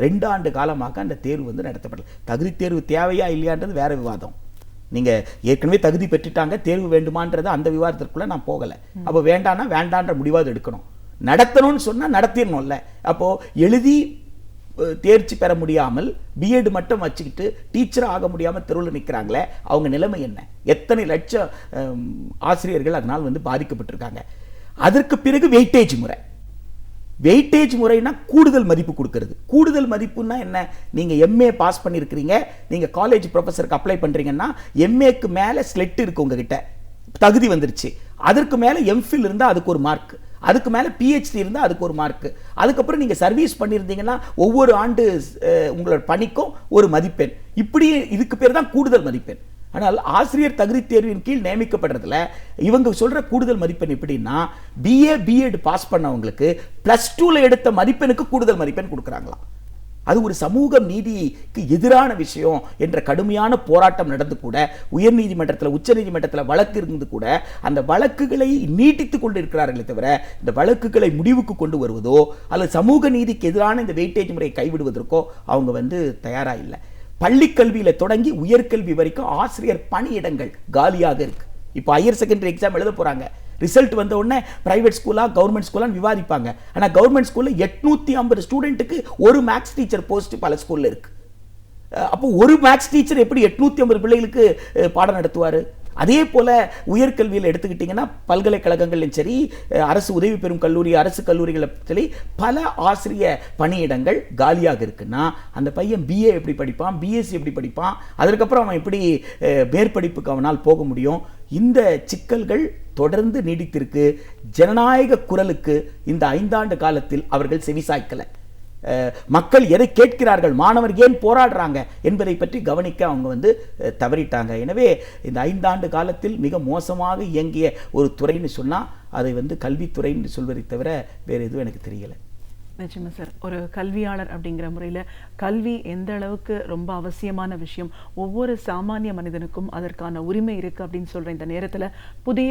2 ஆண்டு காலமாக அந்த தேர்வு நடத்தப்படல. தகுதி தேர்வு தேவையா இல்லையான்றது வேற விவாதம். நீங்க ஏற்கனவே தகுதி பெற்றுட்டாங்க, தேர்வு வேண்டுமான்றது அந்த விவாதத்திற்குள்ள நான் போகல. அப்போ வேண்டாம்னா வேண்டான்ற முடிவாது எடுக்கணும். நடத்தணும்னு சொன்னா நடத்திடணும்ல. அப்போ எழுதி தேர்ச்சி பெற முடியாமல் பிஎட் மட்டும் வச்சுக்கிட்டு டீச்சர் ஆக முடியாமல் தெருவில் நிற்கிறாங்களே, அவங்க நிலைமை என்ன? எத்தனை லட்சம் ஆசிரியர்கள் அதனால் பாதிக்கப்பட்டிருக்காங்க. அதற்கு பிறகு வெயிட்டேஜ் முறை. வெயிட்டேஜ் முறைனா கூடுதல் மதிப்பு கொடுக்கிறது. கூடுதல் மதிப்புன்னா என்ன? நீங்க MA பாஸ் பண்ணியிருக்கிறீங்க, நீங்க காலேஜ் ப்ரொஃபஸருக்கு அப்ளை பண்றீங்கன்னா MAக்கு மேல ஸ்லெட் இருக்கு, உங்ககிட்ட தகுதி வந்துருச்சு. அதற்கு மேல MPhil இருந்தால் அதுக்கு ஒரு மார்க், அதுக்கு மேலே PhD இருந்தால் அதுக்கு ஒரு மார்க்கு, அதுக்கப்புறம் நீங்கள் சர்வீஸ் பண்ணியிருந்தீங்கன்னா ஒவ்வொரு ஆண்டு உங்களோட பணிக்கும் ஒரு மதிப்பெண். இப்படி இதுக்கு பேர் தான் கூடுதல் மதிப்பெண். ஆனால் ஆசிரியர் தகுதி தேர்வின் கீழ் நியமிக்கப்படுறதுல இவங்க சொல்கிற கூடுதல் மதிப்பெண் எப்படின்னா, BA BEd பாஸ் பண்ணவங்களுக்கு +2ல் எடுத்த மதிப்பெண்ணுக்கு கூடுதல் மதிப்பெண் கொடுக்குறாங்களாம். அது ஒரு சமூக நீதிக்கு எதிரான விஷயம் என்ற கடுமையான போராட்டம் நடந்து கூட உயர்நீதிமன்றத்தில், உச்ச நீதிமன்றத்தில் வழக்கு இருந்து கூட அந்த வழக்குகளை நீட்டித்துக் கொண்டு இருக்கிறார்களே தவிர இந்த வழக்குகளை முடிவுக்கு கொண்டு வருவதோ அல்லது சமூக நீதிக்கு எதிரான இந்த வெயிட்டேஜ் முறையை கைவிடுவதற்கோ அவங்க தயாராக இல்லை. பள்ளி கல்வியில தொடங்கி உயர்கல்வி வரைக்கும் ஆசிரியர் பணியிடங்கள் காலியாக இருக்கு. இப்போ ஹையர் செகண்டரி எக்ஸாம் எழுத போறாங்க. ரிசல்ட் வந்த உடனே பிரைவேட் ஸ்கூலா கவர்மெண்ட் ஸ்கூலான்னு விவாதிப்பாங்க. ஆனால் கவர்மெண்ட் ஸ்கூலில் 850 ஸ்டூடெண்ட்டுக்கு ஒரு மேக்ஸ் டீச்சர் போஸ்ட் பல ஸ்கூலில் இருக்கு. அப்போ ஒரு மேத்ஸ் டீச்சர் எப்படி 850 பிள்ளைகளுக்கு பாடம் நடத்துவார்? அதே போல் உயர்கல்வியில் எடுத்துக்கிட்டிங்கன்னா பல்கலைக்கழகங்கள்லையும் சரி, அரசு உதவி பெறும் கல்லூரி, அரசு கல்லூரிகளை சரி, பல ஆசிரிய பணியிடங்கள் காலியாக இருக்குன்னா அந்த பையன் பிஏ எப்படி படிப்பான், பிஎஸ்சி எப்படி படிப்பான், அதற்கப்புறம் அவன் எப்படி மேற்படிப்புக்கு அவனால் போக முடியும்? இந்த சிக்கல்கள் தொடர்ந்து நீடித்திருக்கு. ஜனநாயக குரலுக்கு இந்த 5 ஆண்டு காலத்தில் அவர்கள் செவிசாய்க்கலை. மக்கள் எதை கேட்கிறார்கள், மாணவர் ஏன் போராடுறாங்க என்பதை பற்றி கவனிக்க அவங்க தவறிட்டாங்க. எனவே இந்த 5 ஆண்டு காலத்தில் மிக மோசமாக இயங்கிய ஒரு துறைன்னு சொன்னால் அதை கல்வித்துறைன்னு சொல்வதை தவிர வேறு எதுவும் எனக்கு தெரியலை. நிச்சயமா சார், ஒரு கல்வியாளர் அப்படிங்கிற முறையில் கல்வி எந்த அளவுக்கு ரொம்ப அவசியமான விஷயம், ஒவ்வொரு சாமானிய மனிதனுக்கும் அதற்கான உரிமை இருக்குது அப்படின்னு சொல்கிற இந்த நேரத்தில் புதிய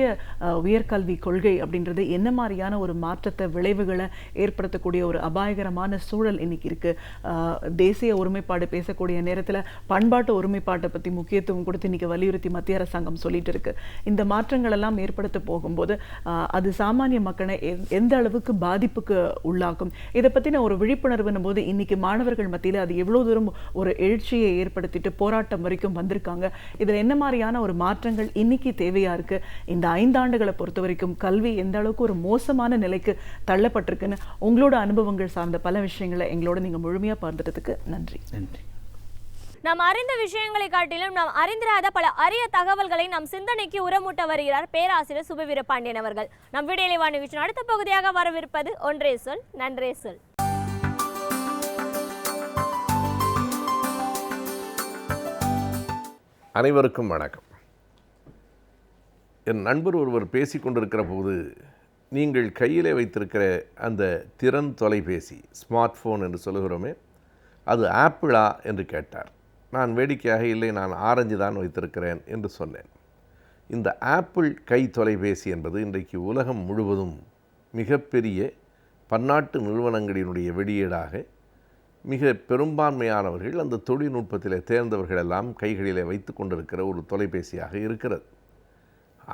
உயர்கல்வி கொள்கை அப்படின்றது என்ன மாதிரியான ஒரு மாற்றத்தை, விளைவுகளை ஏற்படுத்தக்கூடிய ஒரு அபாயகரமான சூழல் இன்னைக்கு இருக்குது. தேசிய ஒருமைப்பாடு பேசக்கூடிய நேரத்தில் பண்பாட்டு ஒருமைப்பாட்டை பற்றி முக்கியத்துவம் கொடுத்து இன்னைக்கு வலியுறுத்தி மத்திய அரசாங்கம் சொல்லிட்டு இருக்கு. இந்த மாற்றங்கள் எல்லாம் ஏற்படுத்த போகும்போது அது சாமானிய மக்களை எந்த அளவுக்கு பாதிப்புக்கு உள்ளாக்கும்? இதை பற்றின ஒரு விழிப்புணர்வுன்னும் போது இன்னைக்கு மாணவர்கள் மத்தியில் அது எவ்வளோ தூரம் ஒரு எழுச்சியை ஏற்படுத்திட்டு போராட்டம் வரைக்கும் வந்திருக்காங்க. இதில் என்ன மாதிரியான ஒரு மாற்றங்கள் இன்னைக்கு தேவையா இருக்கு? இந்த 5 ஆண்டுகளை பொறுத்த வரைக்கும் கல்வி எந்த அளவுக்கு ஒரு மோசமான நிலைக்கு தள்ளப்பட்டிருக்குன்னு உங்களோட அனுபவங்கள் சார்ந்த பல விஷயங்களை எங்களோட நீங்கள் முழுமையாக பகிர்ந்ததுக்கு நன்றி. நன்றி. நாம் அறிந்த விஷயங்களை காட்டிலும் நாம் அறிந்திராத பல அரிய தகவல்களை நம் சிந்தனைக்கு உரமூட்ட வருகிறார் பேராசிரியர் சுபவீர பாண்டியன் அவர்கள். நம் விடியலை வாணி நிகழ்ச்சியின் அடுத்த பகுதியாக வரவிருப்பது ஒன்றே சொல் நன்றே சொல். அனைவருக்கும் வணக்கம். என் நண்பர் ஒருவர் பேசி கொண்டிருக்கிற போது நீங்கள் கையிலே வைத்திருக்கிற அந்த திறன் தொலைபேசி, ஸ்மார்ட் ஃபோன் என்று சொல்லுகிறோமே, அது ஆப்பிளா என்று கேட்டார். நான் வேடிக்கையாக இல்லை, நான் ஆரஞ்சு தான் வைத்திருக்கிறேன் என்று சொன்னேன். இந்த ஆப்பிள் கை தொலைபேசி என்பது இன்றைக்கு உலகம் முழுவதும் மிகப்பெரிய பன்னாட்டு நிறுவனங்களினுடைய வெளியீடாக மிக பெரும்பான்மையானவர்கள் அந்த தொழில்நுட்பத்தில் தேர்ந்தவர்கள் எல்லாம் கைகளிலே வைத்து கொண்டிருக்கிற ஒரு தொலைபேசியாக இருக்கிறது.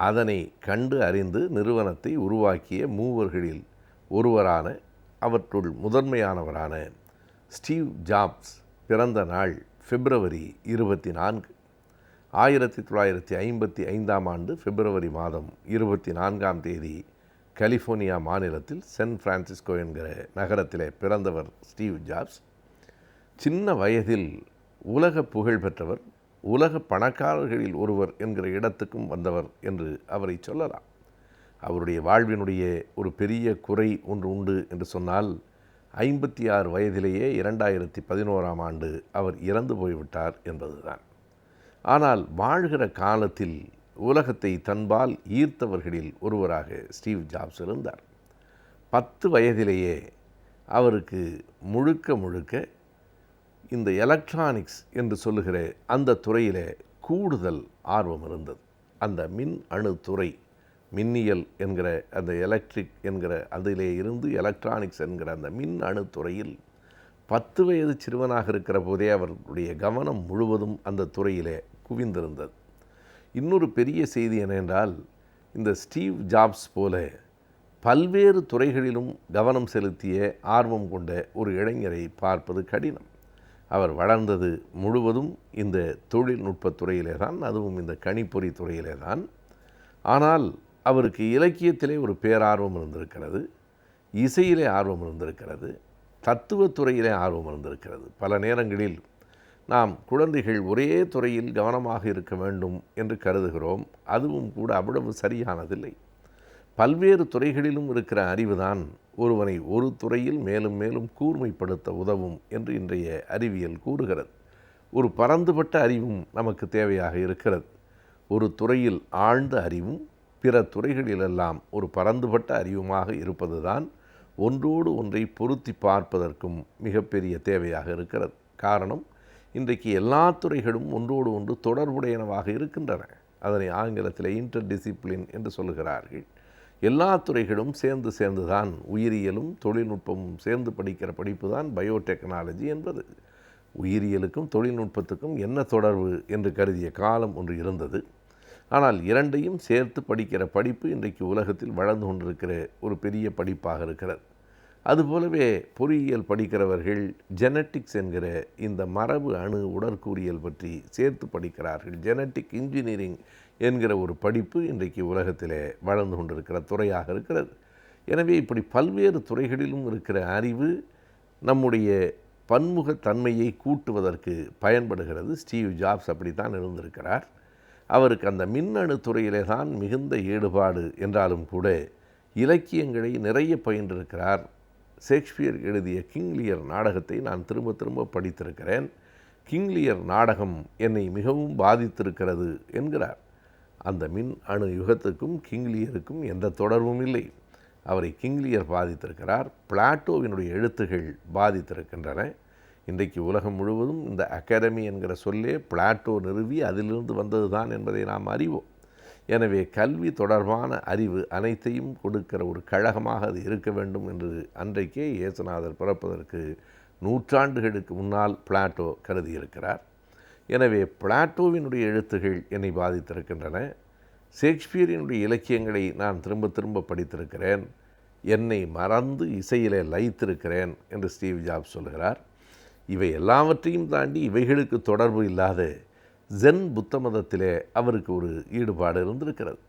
அதனை கண்டு அறிந்து நிறுவனத்தை உருவாக்கிய மூவர்களில் ஒருவரான, அவற்றுள் முதன்மையானவரான ஸ்டீவ் ஜாப்ஸ் பிறந்த நாள் பிப்ரவரி 24. 1955ஆம் ஆண்டு பிப்ரவரி மாதம் 24ஆம் தேதி கலிஃபோர்னியா மாநிலத்தில் சான் பிரான்சிஸ்கோ என்கிற நகரத்திலே பிறந்தவர் ஸ்டீவ் ஜாப்ஸ். சின்ன வயதில் உலக புகழ் பெற்றவர், உலக பணக்காரர்களில் ஒருவர் என்கிற இடத்துக்கும் வந்தவர் என்று அவரை சொல்லலாம். அவருடைய வாழ்வினுடைய ஒரு பெரிய குறை ஒன்று உண்டு என்று சொன்னால், 56 வயதிலேயே 2011ஆம் ஆண்டு அவர் இறந்து போய்விட்டார் என்பதுதான். ஆனால் வாழ்கிற காலத்தில் உலகத்தை தன்பால் ஈர்த்தவர்களில் ஒருவராக ஸ்டீவ் ஜாப்ஸ் இருந்தார். 10 வயதிலேயே அவருக்கு முழுக்க இந்த எலக்ட்ரானிக்ஸ் என்று சொல்லுகிற அந்த துறையிலே கூடுதல் ஆர்வம் இருந்தது. அந்த மின் அணு துறை, மின்னியல் என்கிற அந்த எலக்ட்ரிக் என்கிற அதிலே இருந்து எலக்ட்ரானிக்ஸ் என்கிற அந்த மின் அணு துறையில் 10 வயது சிறுவனாக இருக்கிற போதே அவருடைய கவனம் முழுவதும் அந்த துறையிலே குவிந்திருந்தது. இன்னொரு பெரிய செய்தி என்னவென்றால், இந்த ஸ்டீவ் ஜாப்ஸ் போல பல்வேறு துறைகளிலும் கவனம் செலுத்திய ஆர்வம் கொண்ட ஒரு இளைஞரை பார்ப்பது கடினம். அவர் வளர்ந்தது முழுவதும் இந்த தொழில்நுட்பத் துறையிலே தான், அதுவும் இந்த கணிப்பொறி துறையிலே தான். ஆனால் அவருக்கு இலக்கியத்திலே ஒரு பேரார்வம் இருந்திருக்கிறது, இசையிலே ஆர்வம் இருந்திருக்கிறது, தத்துவத்துறையிலே ஆர்வம் இருந்திருக்கிறது. பல நேரங்களில் நாம் குழந்தைகள் ஒரே துறையில் கவனமாக இருக்க வேண்டும் என்று கருதுகிறோம். அதுவும் கூட அவ்வளவு சரியானதில்லை. பல்வேறு துறைகளிலும் இருக்கிற அறிவுதான் ஒருவனை ஒரு துறையில் மேலும் மேலும் கூர்மைப்படுத்த உதவும் என்று இன்றைய அறிவியல் கூறுகிறது. ஒரு பரந்துபட்ட அறிவும் நமக்கு தேவையாக இருக்கிறது. ஒரு துறையில் ஆழ்ந்த அறிவும் பிற துறைகளிலெல்லாம் ஒரு பரந்துபட்ட அறிவுமாக இருப்பது தான் ஒன்றோடு ஒன்றை பொருத்தி பார்ப்பதற்கும் மிகப்பெரிய தேவையாக இருக்கிறது. காரணம், இன்றைக்கு எல்லா துறைகளும் ஒன்றோடு ஒன்று தொடர்புடையனவாக இருக்கின்றன. அதனை ஆங்கிலத்தில் இன்டர் டிசிப்ளின் என்று சொல்லுகிறார்கள். எல்லா துறைகளும் சேர்ந்து தான், உயிரியலும் தொழில்நுட்பமும் சேர்ந்து படிக்கிற படிப்பு தான் பயோடெக்னாலஜி என்பது. உயிரியலுக்கும் தொழில்நுட்பத்துக்கும் என்ன தொடர்பு என்று கருதிய காலம் ஒன்று இருந்தது. ஆனால் இரண்டையும் சேர்த்து படிக்கிற படிப்பு இன்றைக்கு உலகத்தில் வளர்ந்து கொண்டிருக்கிற ஒரு பெரிய படிப்பாக இருக்கிறது. அதுபோலவே பொறியியல் படிக்கிறவர்கள் ஜெனட்டிக்ஸ் என்கிற இந்த மரபு அணு உடற்கூறியல் பற்றி சேர்த்து படிக்கிறார்கள். ஜெனட்டிக் இன்ஜினியரிங் என்கிற ஒரு படிப்பு இன்றைக்கு உலகத்திலே வளர்ந்து கொண்டிருக்கிற துறையாக இருக்கிறது. எனவே இப்படி பல்வேறு துறைகளிலும் இருக்கிற அறிவு நம்முடைய பன்முகத்தன்மையை கூட்டுவதற்கு பயன்படுகிறது. ஸ்டீவ் ஜாப்ஸ் அப்படித்தான் இருந்திருக்கிறார். அவருக்கு அந்த மின்னணு துறையிலே தான் மிகுந்த ஈடுபாடு என்றாலும் கூட இலக்கியங்களை நிறைய பயின்றிருக்கிறார். ஷேக்ஸ்பியர் எழுதிய கிங் லியர் நாடகத்தை நான் திரும்ப திரும்ப படித்திருக்கிறேன். கிங் லியர் நாடகம் என்னை மிகவும் பாதித்திருக்கிறது என்கிறார். அந்த மின் அணு யுகத்துக்கும் கிங் லியருக்கும் எந்த தொடர்பும் இல்லை. அவரை கிங் லியர் பாதித்திருக்கிறார். பிளாட்டோவினுடைய எழுத்துகள் பாதித்திருக்கின்றன. இன்றைக்கு உலகம் முழுவதும் இந்த அகாடமி என்கிற சொல்லே பிளாட்டோ நிறுவி அதிலிருந்து வந்தது தான் என்பதை நாம் அறிவோம். எனவே கல்வி தொடர்பான அறிவு அனைத்தையும் கொடுக்கிற ஒரு கழகமாக அது இருக்க வேண்டும் என்று அன்றைக்கே இயேசுநாதர் பிறப்பதற்கு நூற்றாண்டுகளுக்கு முன்னால் பிளாட்டோ கருதியிருக்கிறார். எனவே பிளாட்டோவினுடைய எழுத்துகள் என்னை பாதித்திருக்கின்றன. ஷேக்ஸ்பியரினுடைய இலக்கியங்களை நான் திரும்ப திரும்ப படித்திருக்கிறேன். என்னை மறந்து இசையிலே லயித்திருக்கிறேன் என்று ஸ்டீவ் ஜாப்ஸ் சொல்கிறார். இவை எல்லாவற்றையும் தாண்டி இவைகளுக்கு தொடர்பு இல்லாத ஜென் புத்த மதத்திலே அவருக்கு ஒரு ஈடுபாடு இருந்திருக்கிறது.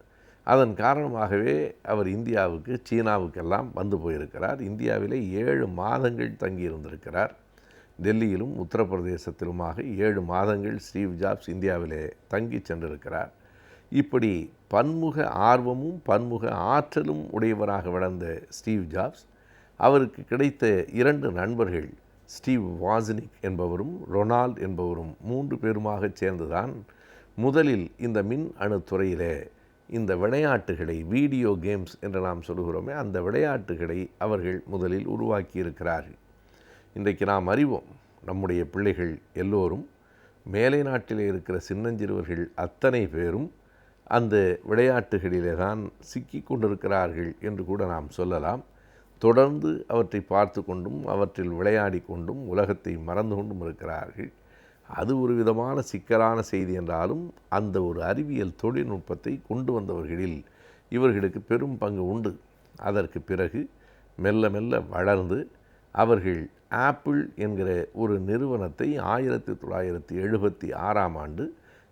அதன் காரணமாகவே அவர் இந்தியாவுக்கு சீனாவுக்கெல்லாம் வந்து போயிருக்கிறார். இந்தியாவிலே 7 மாதங்கள் தங்கியிருந்திருக்கிறார். டெல்லியிலும் உத்தரப்பிரதேசத்திலுமாக 7 மாதங்கள் ஸ்டீவ் ஜாப்ஸ் இந்தியாவிலே தங்கி சென்றிருக்கிறார். இப்படி பன்முக ஆர்வமும் பன்முக ஆற்றலும் உடையவராக வளர்ந்த ஸ்டீவ் ஜாப்ஸ் அவருக்கு கிடைத்த 2 நண்பர்கள் ஸ்டீவ் வாஸ்னிக் என்பவரும் ரொனால்ட் என்பவரும் 3 பேருமாக சேர்ந்துதான் முதலில் இந்த மின் அணுத்துறையிலே இந்த விளையாட்டுகளை வீடியோ கேம்ஸ் என்று நாம் சொல்கிறோமே அந்த விளையாட்டுகளை அவர்கள் முதலில் உருவாக்கியிருக்கிறார்கள். இன்றைக்கு நாம் அறிவோம், நம்முடைய பிள்ளைகள் எல்லோரும் மேலை நாட்டிலே இருக்கிற சின்னஞ்சிறுவர்கள் அத்தனை பேரும் அந்த விளையாட்டுகளிலே தான் சிக்கி கொண்டிருக்கிறார்கள் என்று கூட நாம் சொல்லலாம். தொடர்ந்து அவற்றை பார்த்து கொண்டும் அவற்றில் விளையாடி கொண்டும் உலகத்தை மறந்து கொண்டும் இருக்கிறார்கள். அது ஒரு விதமான சிக்கலான செய்தி என்றாலும் அந்த ஒரு அறிவியல் தொழில்நுட்பத்தை கொண்டு வந்தவர்களில் இவர்களுக்கு பெரும் பங்கு உண்டு. அதற்கு பிறகு மெல்ல மெல்ல வளர்ந்து அவர்கள் ஆப்பிள் என்கிற ஒரு நிறுவனத்தை 1976ஆம் ஆண்டு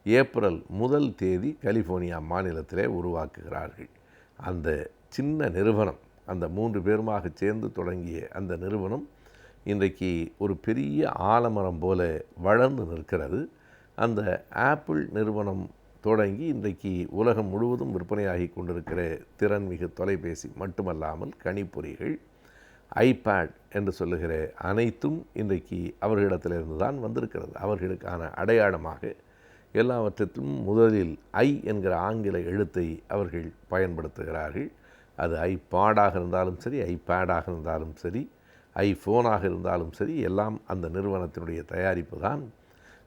ஏப்ரல் 1 தேதி கலிஃபோர்னியா மாநிலத்திலே உருவாக்குகிறார்கள். அந்த சின்ன நிறுவனம், அந்த 3 பேருமாக சேர்ந்து தொடங்கிய அந்த நிறுவனம் இன்றைக்கு ஒரு பெரிய ஆலமரம் போல வளர்ந்து நிற்கிறது. அந்த ஆப்பிள் நிறுவனம் தொடங்கி இன்றைக்கு உலகம் முழுவதும் விற்பனையாகி கொண்டிருக்கிற திறன்மிகு தொலைபேசி மட்டுமல்லாமல் கணிப்பொறிகள், ஐபேட் என்று சொல்லுகிற அனைத்தும் இன்றைக்கு அவர்களிடத்திலிருந்து தான் வந்திருக்கிறது. அவர்களுக்கான அடையாளமாக எல்லாவற்றிற்கும் முதலில் ஐ என்கிற ஆங்கில எழுத்தை அவர்கள் பயன்படுத்துகிறார்கள். அது ஐபாடாக இருந்தாலும் சரி, ஐபேடாக இருந்தாலும் சரி, ஐஃபோனாக இருந்தாலும் சரி, எல்லாம் அந்த நிறுவனத்தினுடைய தயாரிப்பு தான்.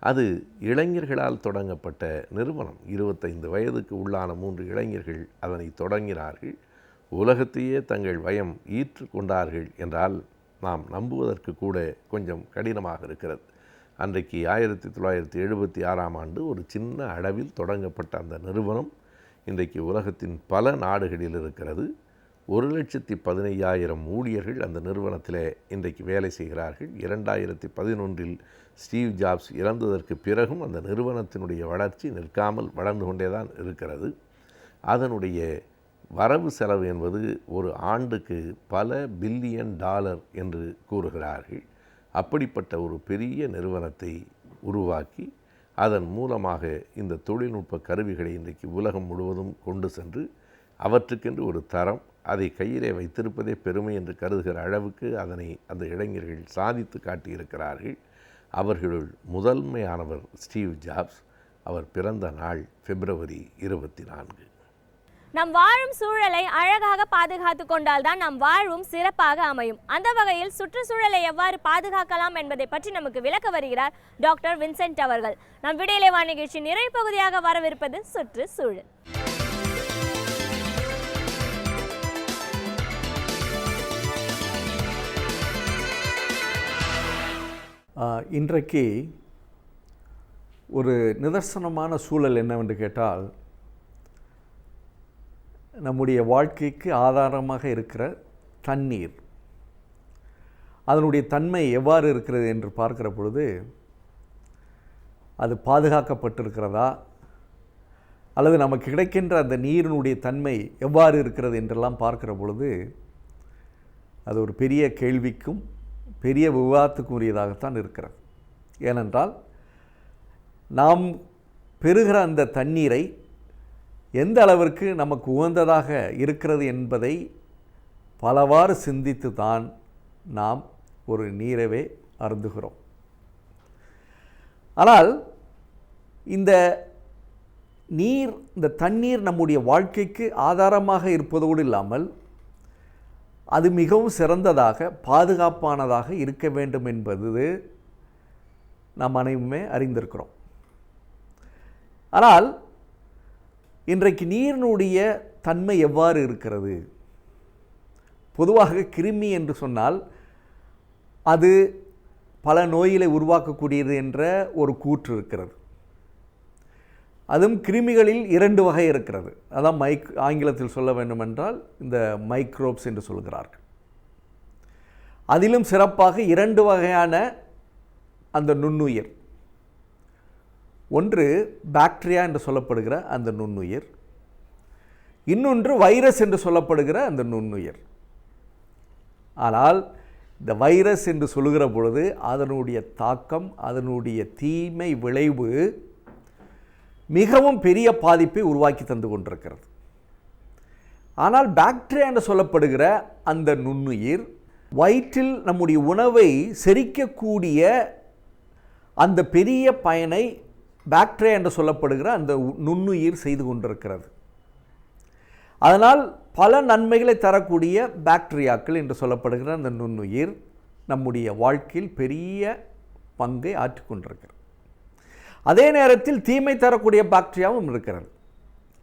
அது இளைஞர்களால் தொடங்கப்பட்ட நிறுவனம். 25 வயதுக்கு உள்ளான 3 இளைஞர்கள் அதனை தொடங்கினார்கள். உலகத்தையே தங்கள் வயம் ஈற்று கொண்டார்கள் என்றால் நாம் நம்புவதற்கு கூட கொஞ்சம் கடினமாக இருக்கிறது. அன்றைக்கு 1976ஆம் ஆண்டு ஒரு சின்ன அளவில் தொடங்கப்பட்ட அந்த நிறுவனம் இன்றைக்கு உலகத்தின் பல நாடுகளில் இருக்கிறது. 1,15,000 ஊழியர்கள் அந்த நிறுவனத்தில் இன்றைக்கு வேலை செய்கிறார்கள். 2011இல் ஸ்டீவ் ஜாப்ஸ் இறந்ததற்கு பிறகும் அந்த நிறுவனத்தினுடைய வளர்ச்சி நிற்காமல் வளர்ந்து கொண்டே தான் இருக்கிறது. அதனுடைய வரவு செலவு என்பது ஒரு ஆண்டுக்கு பல பில்லியன் டாலர் என்று கூறுகிறார்கள். அப்படிப்பட்ட ஒரு பெரிய நிறுவனத்தை உருவாக்கி அதன் மூலமாக இந்த தொழில்நுட்ப கருவிகளை இன்றைக்கு உலகம் முழுவதும் கொண்டு சென்று அவற்றுக்கென்று ஒரு தரம், அதை கையிலே வைத்திருப்பதே பெருமை என்று கருதுகிற அளவுக்கு அதனை அந்த இளைஞர்கள் சாதித்து காட்டியிருக்கிறார்கள். அவர்களுள் முதன்மையானவர் ஸ்டீவ் ஜாப்ஸ். அவர் பிறந்த நாள் பிப்ரவரி 24. நம் வாழும் சூழலை அழகாக பாதுகாத்து கொண்டால்தான் நம் வாழ்வும் சிறப்பாக அமையும். அந்த வகையில் சுற்றுச்சூழலை எவ்வாறு பாதுகாக்கலாம் என்பதை பற்றி நமக்கு விளக்க வருகிறார் டாக்டர் வின்சென்ட் அவர்கள். நம் விடியலை நிகழ்ச்சி நிறைவு பகுதியாக வரவிருப்பது சுற்றுச்சூழல். இன்றைக்கு ஒரு நிதர்சனமான சூழல் என்னவென்று கேட்டால், நம்முடைய வாழ்க்கைக்கு ஆதாரமாக இருக்கிற தண்ணீர், அதனுடைய தன்மை எவ்வாறு இருக்கிறது என்று பார்க்கிற பொழுது அது பாதுகாக்கப்பட்டிருக்கிறதா அல்லது நமக்கு கிடைக்கின்ற அந்த நீரினுடைய தன்மை எவ்வாறு இருக்கிறது என்றெல்லாம் பார்க்கிற பொழுது அது ஒரு பெரிய கேள்விக்கும் பெரிய விவாதத்துக்கும் உரியதாகத்தான் இருக்கிறது. ஏனென்றால் நாம் பெறுகிற அந்த தண்ணீரை எந்த அளவிற்கு நமக்கு உகந்ததாக இருக்கிறது என்பதை பலவாறு சிந்தித்து தான் நாம் ஒரு நீரவே அருந்துகிறோம். ஆனால் இந்த தண்ணீர் நம்முடைய வாழ்க்கைக்கு ஆதாரமாக இருப்பதோடு இல்லாமல் அது மிகவும் சிறந்ததாக பாதுகாப்பானதாக இருக்க வேண்டும் என்பது நாம் அனைவருமே அறிந்திருக்கிறோம். ஆனால் இன்றைக்கு நீரினுடைய தன்மை எவ்வாறு இருக்கிறது? பொதுவாக கிருமி என்று சொன்னால் அது பல நோய்களை உருவாக்கக்கூடியது என்ற ஒரு கூற்று இருக்கிறது. அதுவும் கிருமிகளில் 2 வகை இருக்கிறது. அதான் ஆங்கிலத்தில் சொல்ல வேண்டுமென்றால் இந்த மைக்ரோப்ஸ் என்று சொல்கிறார்கள். அதிலும் சிறப்பாக 2 வகையான அந்த நுண்ணுயிர். ஒன்று பாக்டீரியா என்று சொல்லப்படுகிற அந்த நுண்ணுயிர், இன்னொன்று வைரஸ் என்று சொல்லப்படுகிற அந்த நுண்ணுயிர். ஆனால் இந்த வைரஸ் என்று சொல்லுகிற பொழுது அதனுடைய தாக்கம், அதனுடைய தீமை விளைவு மிகவும் பெரிய பாதிப்பை உருவாக்கி தந்து கொண்டிருக்கிறது. ஆனால் பாக்டீரியா என்று சொல்லப்படுகிற அந்த நுண்ணுயிர் வயிற்றில் நம்முடைய உணவை செரிக்கக்கூடிய அந்த பெரிய பயனை பாக்டீரியா என்று சொல்லப்படுகிற அந்த நுண்ணுயிர் செய்து கொண்டிருக்கிறது. அதனால் பல நன்மைகளை தரக்கூடிய பாக்டீரியாக்கள் என்று சொல்லப்படுகிற அந்த நுண்ணுயிர் நம்முடைய வாழ்க்கையில் பெரிய பங்கை ஆற்றிக்கொண்டிருக்கிறது. அதே நேரத்தில் தீமை தரக்கூடிய பாக்டீரியாவும் இருக்கிறது.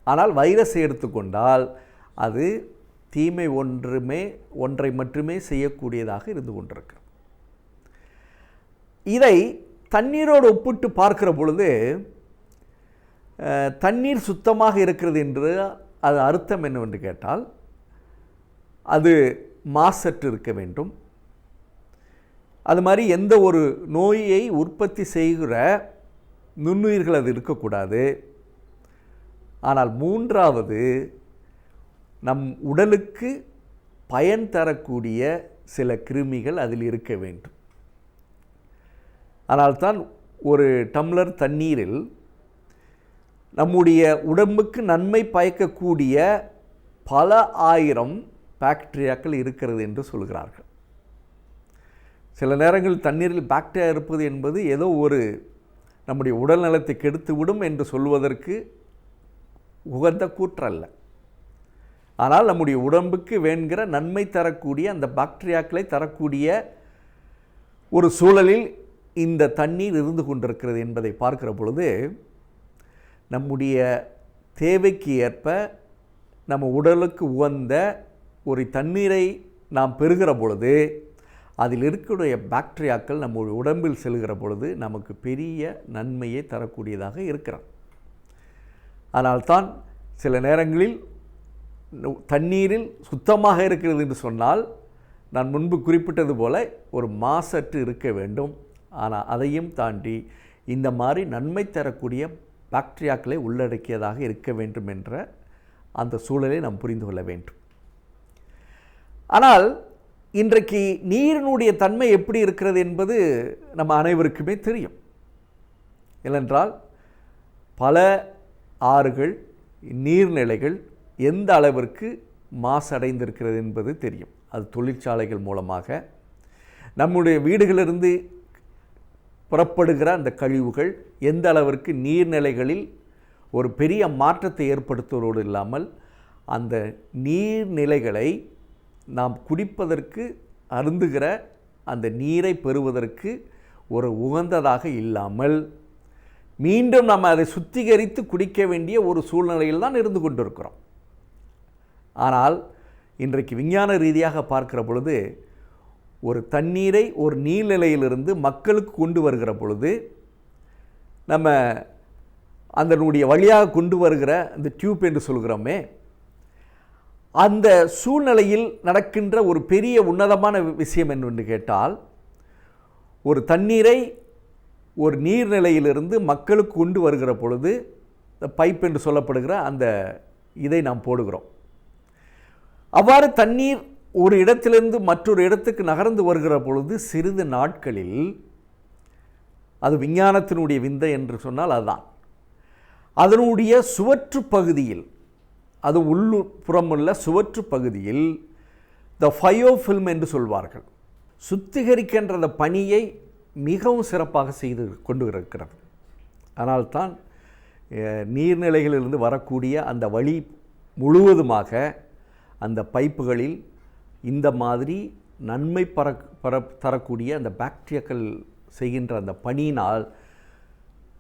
ஆனால் வைரஸை எடுத்துக்கொண்டால் அது தீமை ஒன்றை மட்டுமே செய்யக்கூடியதாக இருந்து கொண்டிருக்கிறது. இதை தண்ணீரோடு ஒப்பிட்டு பார்க்கிற பொழுது தண்ணீர் சுத்தமாக இருக்கிறது என்று அது அர்த்தம் என்னவென்று கேட்டால் அது மாசற்று இருக்க வேண்டும். அது மாதிரி எந்த ஒரு நோயை உற்பத்தி செய்கிற நுண்ணுயிர்கள் அது இருக்கக்கூடாது. ஆனால் மூன்றாவது, நம் உடலுக்கு பயன் தரக்கூடிய சில கிருமிகள் அதில் இருக்க வேண்டும். ஆனால்தான் ஒரு டம்ளர் தண்ணீரில் நம்முடைய உடம்புக்கு நன்மை பயக்கக்கூடிய பல ஆயிரம் பாக்டீரியாக்கள் இருக்கிறது என்று சொல்கிறார்கள். சில நேரங்களில் தண்ணீரில் பாக்டீரியா இருப்பது என்பது ஏதோ ஒரு நம்முடைய உடல் நலத்தை கெடுத்துவிடும் என்று சொல்வதற்கு உகந்த கூற்றல்ல. ஆனால் நம்முடைய உடம்புக்கு வேண்கிற நன்மை தரக்கூடிய அந்த பாக்டீரியாக்களை தரக்கூடிய ஒரு சூழலில் இந்த தண்ணீர் இருந்து கொண்டிருக்கிறது என்பதை பார்க்கிற பொழுது நம்முடைய தேவைக்கு ஏற்ப நம்ம உடலுக்கு உகந்த ஒரு தண்ணீரை நாம் பெறுகிற பொழுது அதில் இருக்கக்கூடிய பாக்டீரியாக்கள் நம்முடைய உடம்பில் செல்கிற பொழுது நமக்கு பெரிய நன்மையை தரக்கூடியதாக இருக்கிறது. ஆனால்தான் சில நேரங்களில் தண்ணீரில் சுத்தமாக இருக்கிறது என்று சொன்னால் நான் முன்பு குறிப்பிட்டது போல ஒரு மாசற்று இருக்க வேண்டும். ஆனால் அதையும் தாண்டி இந்த மாதிரி நன்மை தரக்கூடிய பாக்டீரியாக்களை உள்ளடக்கியதாக இருக்க வேண்டும் என்ற அந்த சூழலை நாம் புரிந்து கொள்ள வேண்டும். ஆனால் இன்றைக்கு நீரினுடைய தன்மை எப்படி இருக்கிறது என்பது நம்ம அனைவருக்குமே தெரியும். ஏனென்றால் பல ஆறுகள், நீர்நிலைகள் எந்த அளவிற்கு மாசடைந்திருக்கிறது என்பது தெரியும். அது தொழிற்சாலைகள் மூலமாக நம்முடைய வீடுகளிலிருந்து புறப்படுகிற அந்த கழிவுகள் எந்த அளவிற்கு நீர்நிலைகளில் ஒரு பெரிய மாற்றத்தை ஏற்படுத்துவதோடு இல்லாமல் அந்த நீர்நிலைகளை நாம் குடிப்பதற்கு, அருந்துகிற அந்த நீரை பெறுவதற்கு ஒரு உகந்ததாக இல்லாமல் மீண்டும் நம்ம அதை சுத்திகரித்து குடிக்க வேண்டிய ஒரு சூழ்நிலையில் தான் இருந்து கொண்டிருக்கிறோம். ஆனால் இன்றைக்கு விஞ்ஞான ரீதியாக பார்க்கிற பொழுது ஒரு தண்ணீரை ஒரு நீர்நிலையிலிருந்து மக்களுக்கு கொண்டு வருகிற பொழுது நம்ம அதனுடைய வழியாக கொண்டு வருகிற அந்த டியூப் என்று சொல்கிறோமே, அந்த சூழ்நிலையில் நடக்கின்ற ஒரு பெரிய உன்னதமான விஷயம் என்னவென்று கேட்டால், ஒரு தண்ணீரை ஒரு நீர்நிலையிலிருந்து மக்களுக்கு கொண்டு வருகிற பொழுது பைப் என்று சொல்லப்படுகிற அந்த இதை நாம் போடுகிறோம். அவ்வாறு தண்ணீர் ஒரு இடத்திலிருந்து மற்றொரு இடத்துக்கு நகர்ந்து வருகிற பொழுது சிறிது நாட்களில், அது விஞ்ஞானத்தினுடைய விந்தை என்று சொன்னால் அதுதான், அதனுடைய சுவற்று பகுதியில், அது உள்ளுப்புறமுள்ள சுவற்று பகுதியில் த பயோஃபில்ம் என்று சொல்வார்கள், சுத்திகரிக்கின்ற அந்த பணியை மிகவும் சிறப்பாக செய்து கொண்டு இருக்கிறது. அதனால்தான் நீர்நிலைகளிலிருந்து வரக்கூடிய அந்த வழி முழுவதுமாக அந்த பைப்புகளில் இந்த மாதிரி நன்மை தரக்கூடிய அந்த பாக்டீரியாக்கள் செய்கின்ற அந்த பணியினால்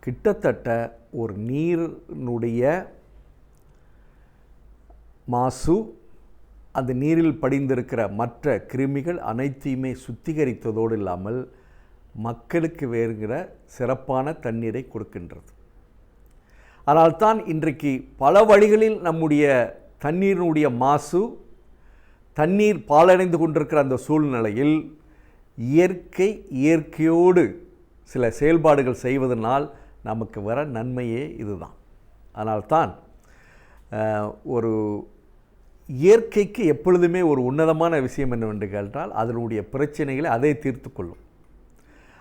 கிட்டத்தட்ட ஒரு நீரினுடைய மாசு, அந்த நீரில் படிந்திருக்கிற மற்ற கிருமிகள் அனைத்தையுமே சுத்திகரித்ததோடு இல்லாமல் மக்களுக்கு வேறுகிற சிறப்பான தண்ணீரை கொடுக்கின்றது. அதனால்தான் இன்றைக்கு பல வழிகளில் நம்முடைய தண்ணீரினுடைய மாசு, தண்ணீர் பாழடைந்து கொண்டிருக்கிற அந்த சூழ்நிலையில் இயற்கையோடு சில செயல்பாடுகள் செய்வதனால் நமக்கு வர நன்மையே இதுதான். அதனால்தான் ஒரு இயற்கைக்கு எப்பொழுதுமே ஒரு உன்னதமான விஷயம் என்னவென்று கேட்டால், அதனுடைய பிரச்சனைகளை அதை தீர்த்து கொள்ளும்.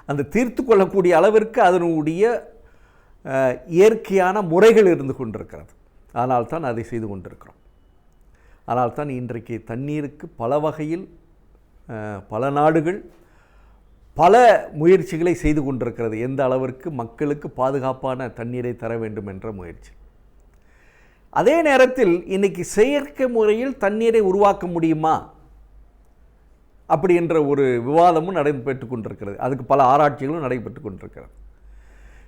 அந்த தீர்த்து கொள்ளக்கூடிய அளவிற்கு அதனுடைய இயற்கையான முறைகள் இருந்து கொண்டிருக்கிறது. அதனால்தான் அதை செய்து கொண்டிருக்கிறோம். அதனால்தான் இன்றைக்கு தண்ணீருக்கு பல வகையில் பல நாடுகள் பல முயற்சிகளை செய்து கொண்டிருக்கிறது. எந்த அளவிற்கு மக்களுக்கு பாதுகாப்பான தண்ணீரை தர வேண்டும் என்ற முயற்சி. அதே நேரத்தில் இன்றைக்கி செயற்கை முறையில் தண்ணீரை உருவாக்க முடியுமா அப்படி என்ற ஒரு விவாதமும் நடைபெற்று கொண்டிருக்கிறது. அதுக்கு பல ஆராய்ச்சிகளும் நடைபெற்று கொண்டிருக்கிறது.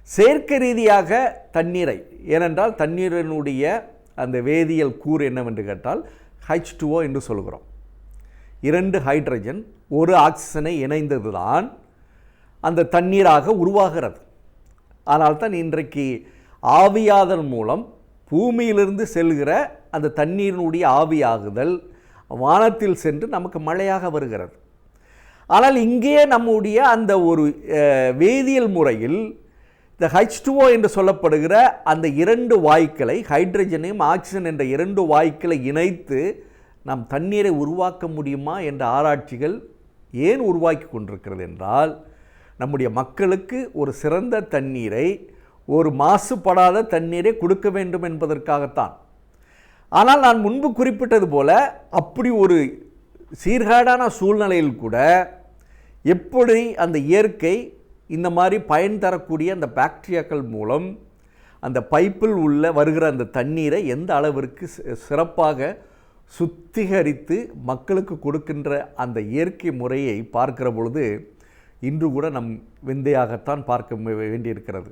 செயற்கை ரீதியாக தண்ணீரை, ஏனென்றால் தண்ணீரினுடைய அந்த வேதியியல் கூறு என்னவென்று கேட்டால் H2O என்று சொல்கிறோம். 2 ஹைட்ரஜன் 1 ஆக்சிஜனை இணைந்தது தான் அந்த தண்ணீராக உருவாகிறது. ஆனால்தான் இன்றைக்கு ஆவியாதல் மூலம் பூமியிலிருந்து செல்கிற அந்த தண்ணீரினுடைய ஆவியாகுதல் வானத்தில் சென்று நமக்கு மழையாக வருகிறது. ஆனால் இங்கே நம்முடைய அந்த ஒரு வேதியியல் முறையில் இந்த H2O என்று சொல்லப்படுகிற அந்த 2 வாயுக்களை, ஹைட்ரஜனையும் ஆக்சிஜன் என்ற 2 வாயுக்களை இணைத்து நாம் தண்ணீரை உருவாக்க முடியுமா என்ற ஆராய்ச்சிகள் ஏன் உருவாக்கி கொண்டிருக்கிறது என்றால், நம்முடைய மக்களுக்கு ஒரு சிறந்த தண்ணீரை, ஒரு மாசுபடாத தண்ணீரை கொடுக்க வேண்டும் என்பதற்காகத்தான். ஆனால் நான் முன்பு குறிப்பிட்டது போல அப்படி ஒரு சீர்கேடான சூழ்நிலையில் கூட எப்படி அந்த இயற்கை இந்த மாதிரி பயன் தரக்கூடிய அந்த பாக்டீரியாக்கள் மூலம் அந்த பைப்பில் உள்ள வருகிற அந்த தண்ணீரை எந்த அளவிற்கு சிறப்பாக சுத்திகரித்து மக்களுக்கு கொடுக்கின்ற அந்த இயற்கை முறையை பார்க்கிற பொழுது இன்று கூட நம் விந்தையாகத்தான் பார்க்க வேண்டியிருக்கிறது.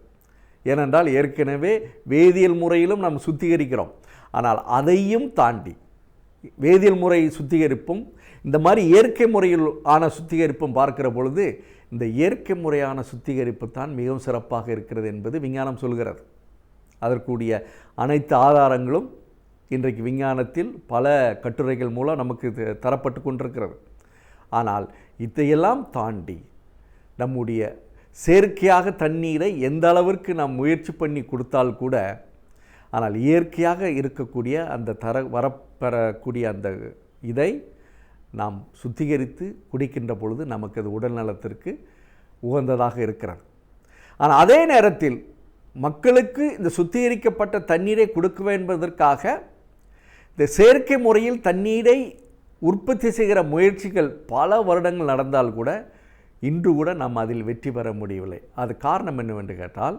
ஏனென்றால் ஏற்கனவே வேதியியல் முறையிலும் நாம் சுத்திகரிக்கிறோம். ஆனால் அதையும் தாண்டி வேதியியல் முறை சுத்திகரிப்பும் இந்த மாதிரி இயற்கை முறையில் ஆன சுத்திகரிப்பும் பார்க்கிற பொழுது இந்த இயற்கை முறையான சுத்திகரிப்பு தான் மிகவும் சிறப்பாக இருக்கிறது என்பது விஞ்ஞானம் சொல்கிறது. அதற்குரிய அனைத்து ஆதாரங்களும் இன்றைக்கு விஞ்ஞானத்தில் பல கட்டுரைகள் மூலம் நமக்கு தரப்பட்டு கொண்டிருக்கிறது. ஆனால் இதையெல்லாம் தாண்டி நம்முடைய செயற்கையாக தண்ணீரை எந்த அளவிற்கு நாம் முயற்சி பண்ணி கொடுத்தால் கூட, ஆனால் இயற்கையாக இருக்கக்கூடிய அந்த வரப்பெறக்கூடிய அந்த இதை நாம் சுத்திகரித்து குடிக்கின்ற பொழுது நமக்கு அது உடல் நலத்திற்கு உகந்ததாக இருக்கிறது. ஆனால் அதே நேரத்தில் மக்களுக்கு இந்த சுத்திகரிக்கப்பட்ட தண்ணீரை கொடுக்க என்பதற்காக இந்த செயற்கை முறையில் தண்ணீரை உற்பத்தி செய்கிற முயற்சிகள் பல வருடங்கள் நடந்தால் கூட இன்று கூட நாம் அதில் வெற்றி பெற முடியவில்லை. அது காரணம் என்னவென்று கேட்டால்,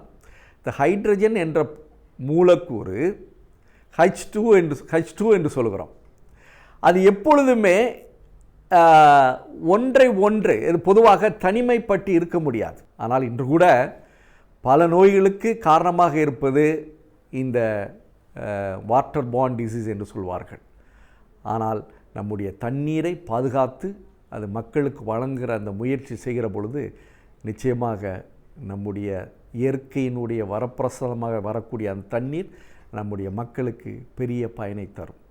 இந்த ஹைட்ரஜன் என்ற மூலக்கூறு H2 என்று சொல்கிறோம். அது எப்பொழுதுமே ஒன்றை ஒன்று பொதுவாக தனிமைப்பட்டு இருக்க முடியாது. ஆனால் இன்று கூட பல நோய்களுக்கு காரணமாக இருப்பது இந்த வாட்டர் பார்ன் டிசீஸ் என்று சொல்வார்கள். ஆனால் நம்முடைய தண்ணீரை பாதுகாத்து அது மக்களுக்கு வழங்குகிற அந்த முயற்சி செய்கிற பொழுது நிச்சயமாக நம்முடைய இயற்கையினுடைய வரப்பிரசாதமாக வரக்கூடிய அந்த தண்ணீர் நம்முடைய மக்களுக்கு பெரிய பயனை தரும்.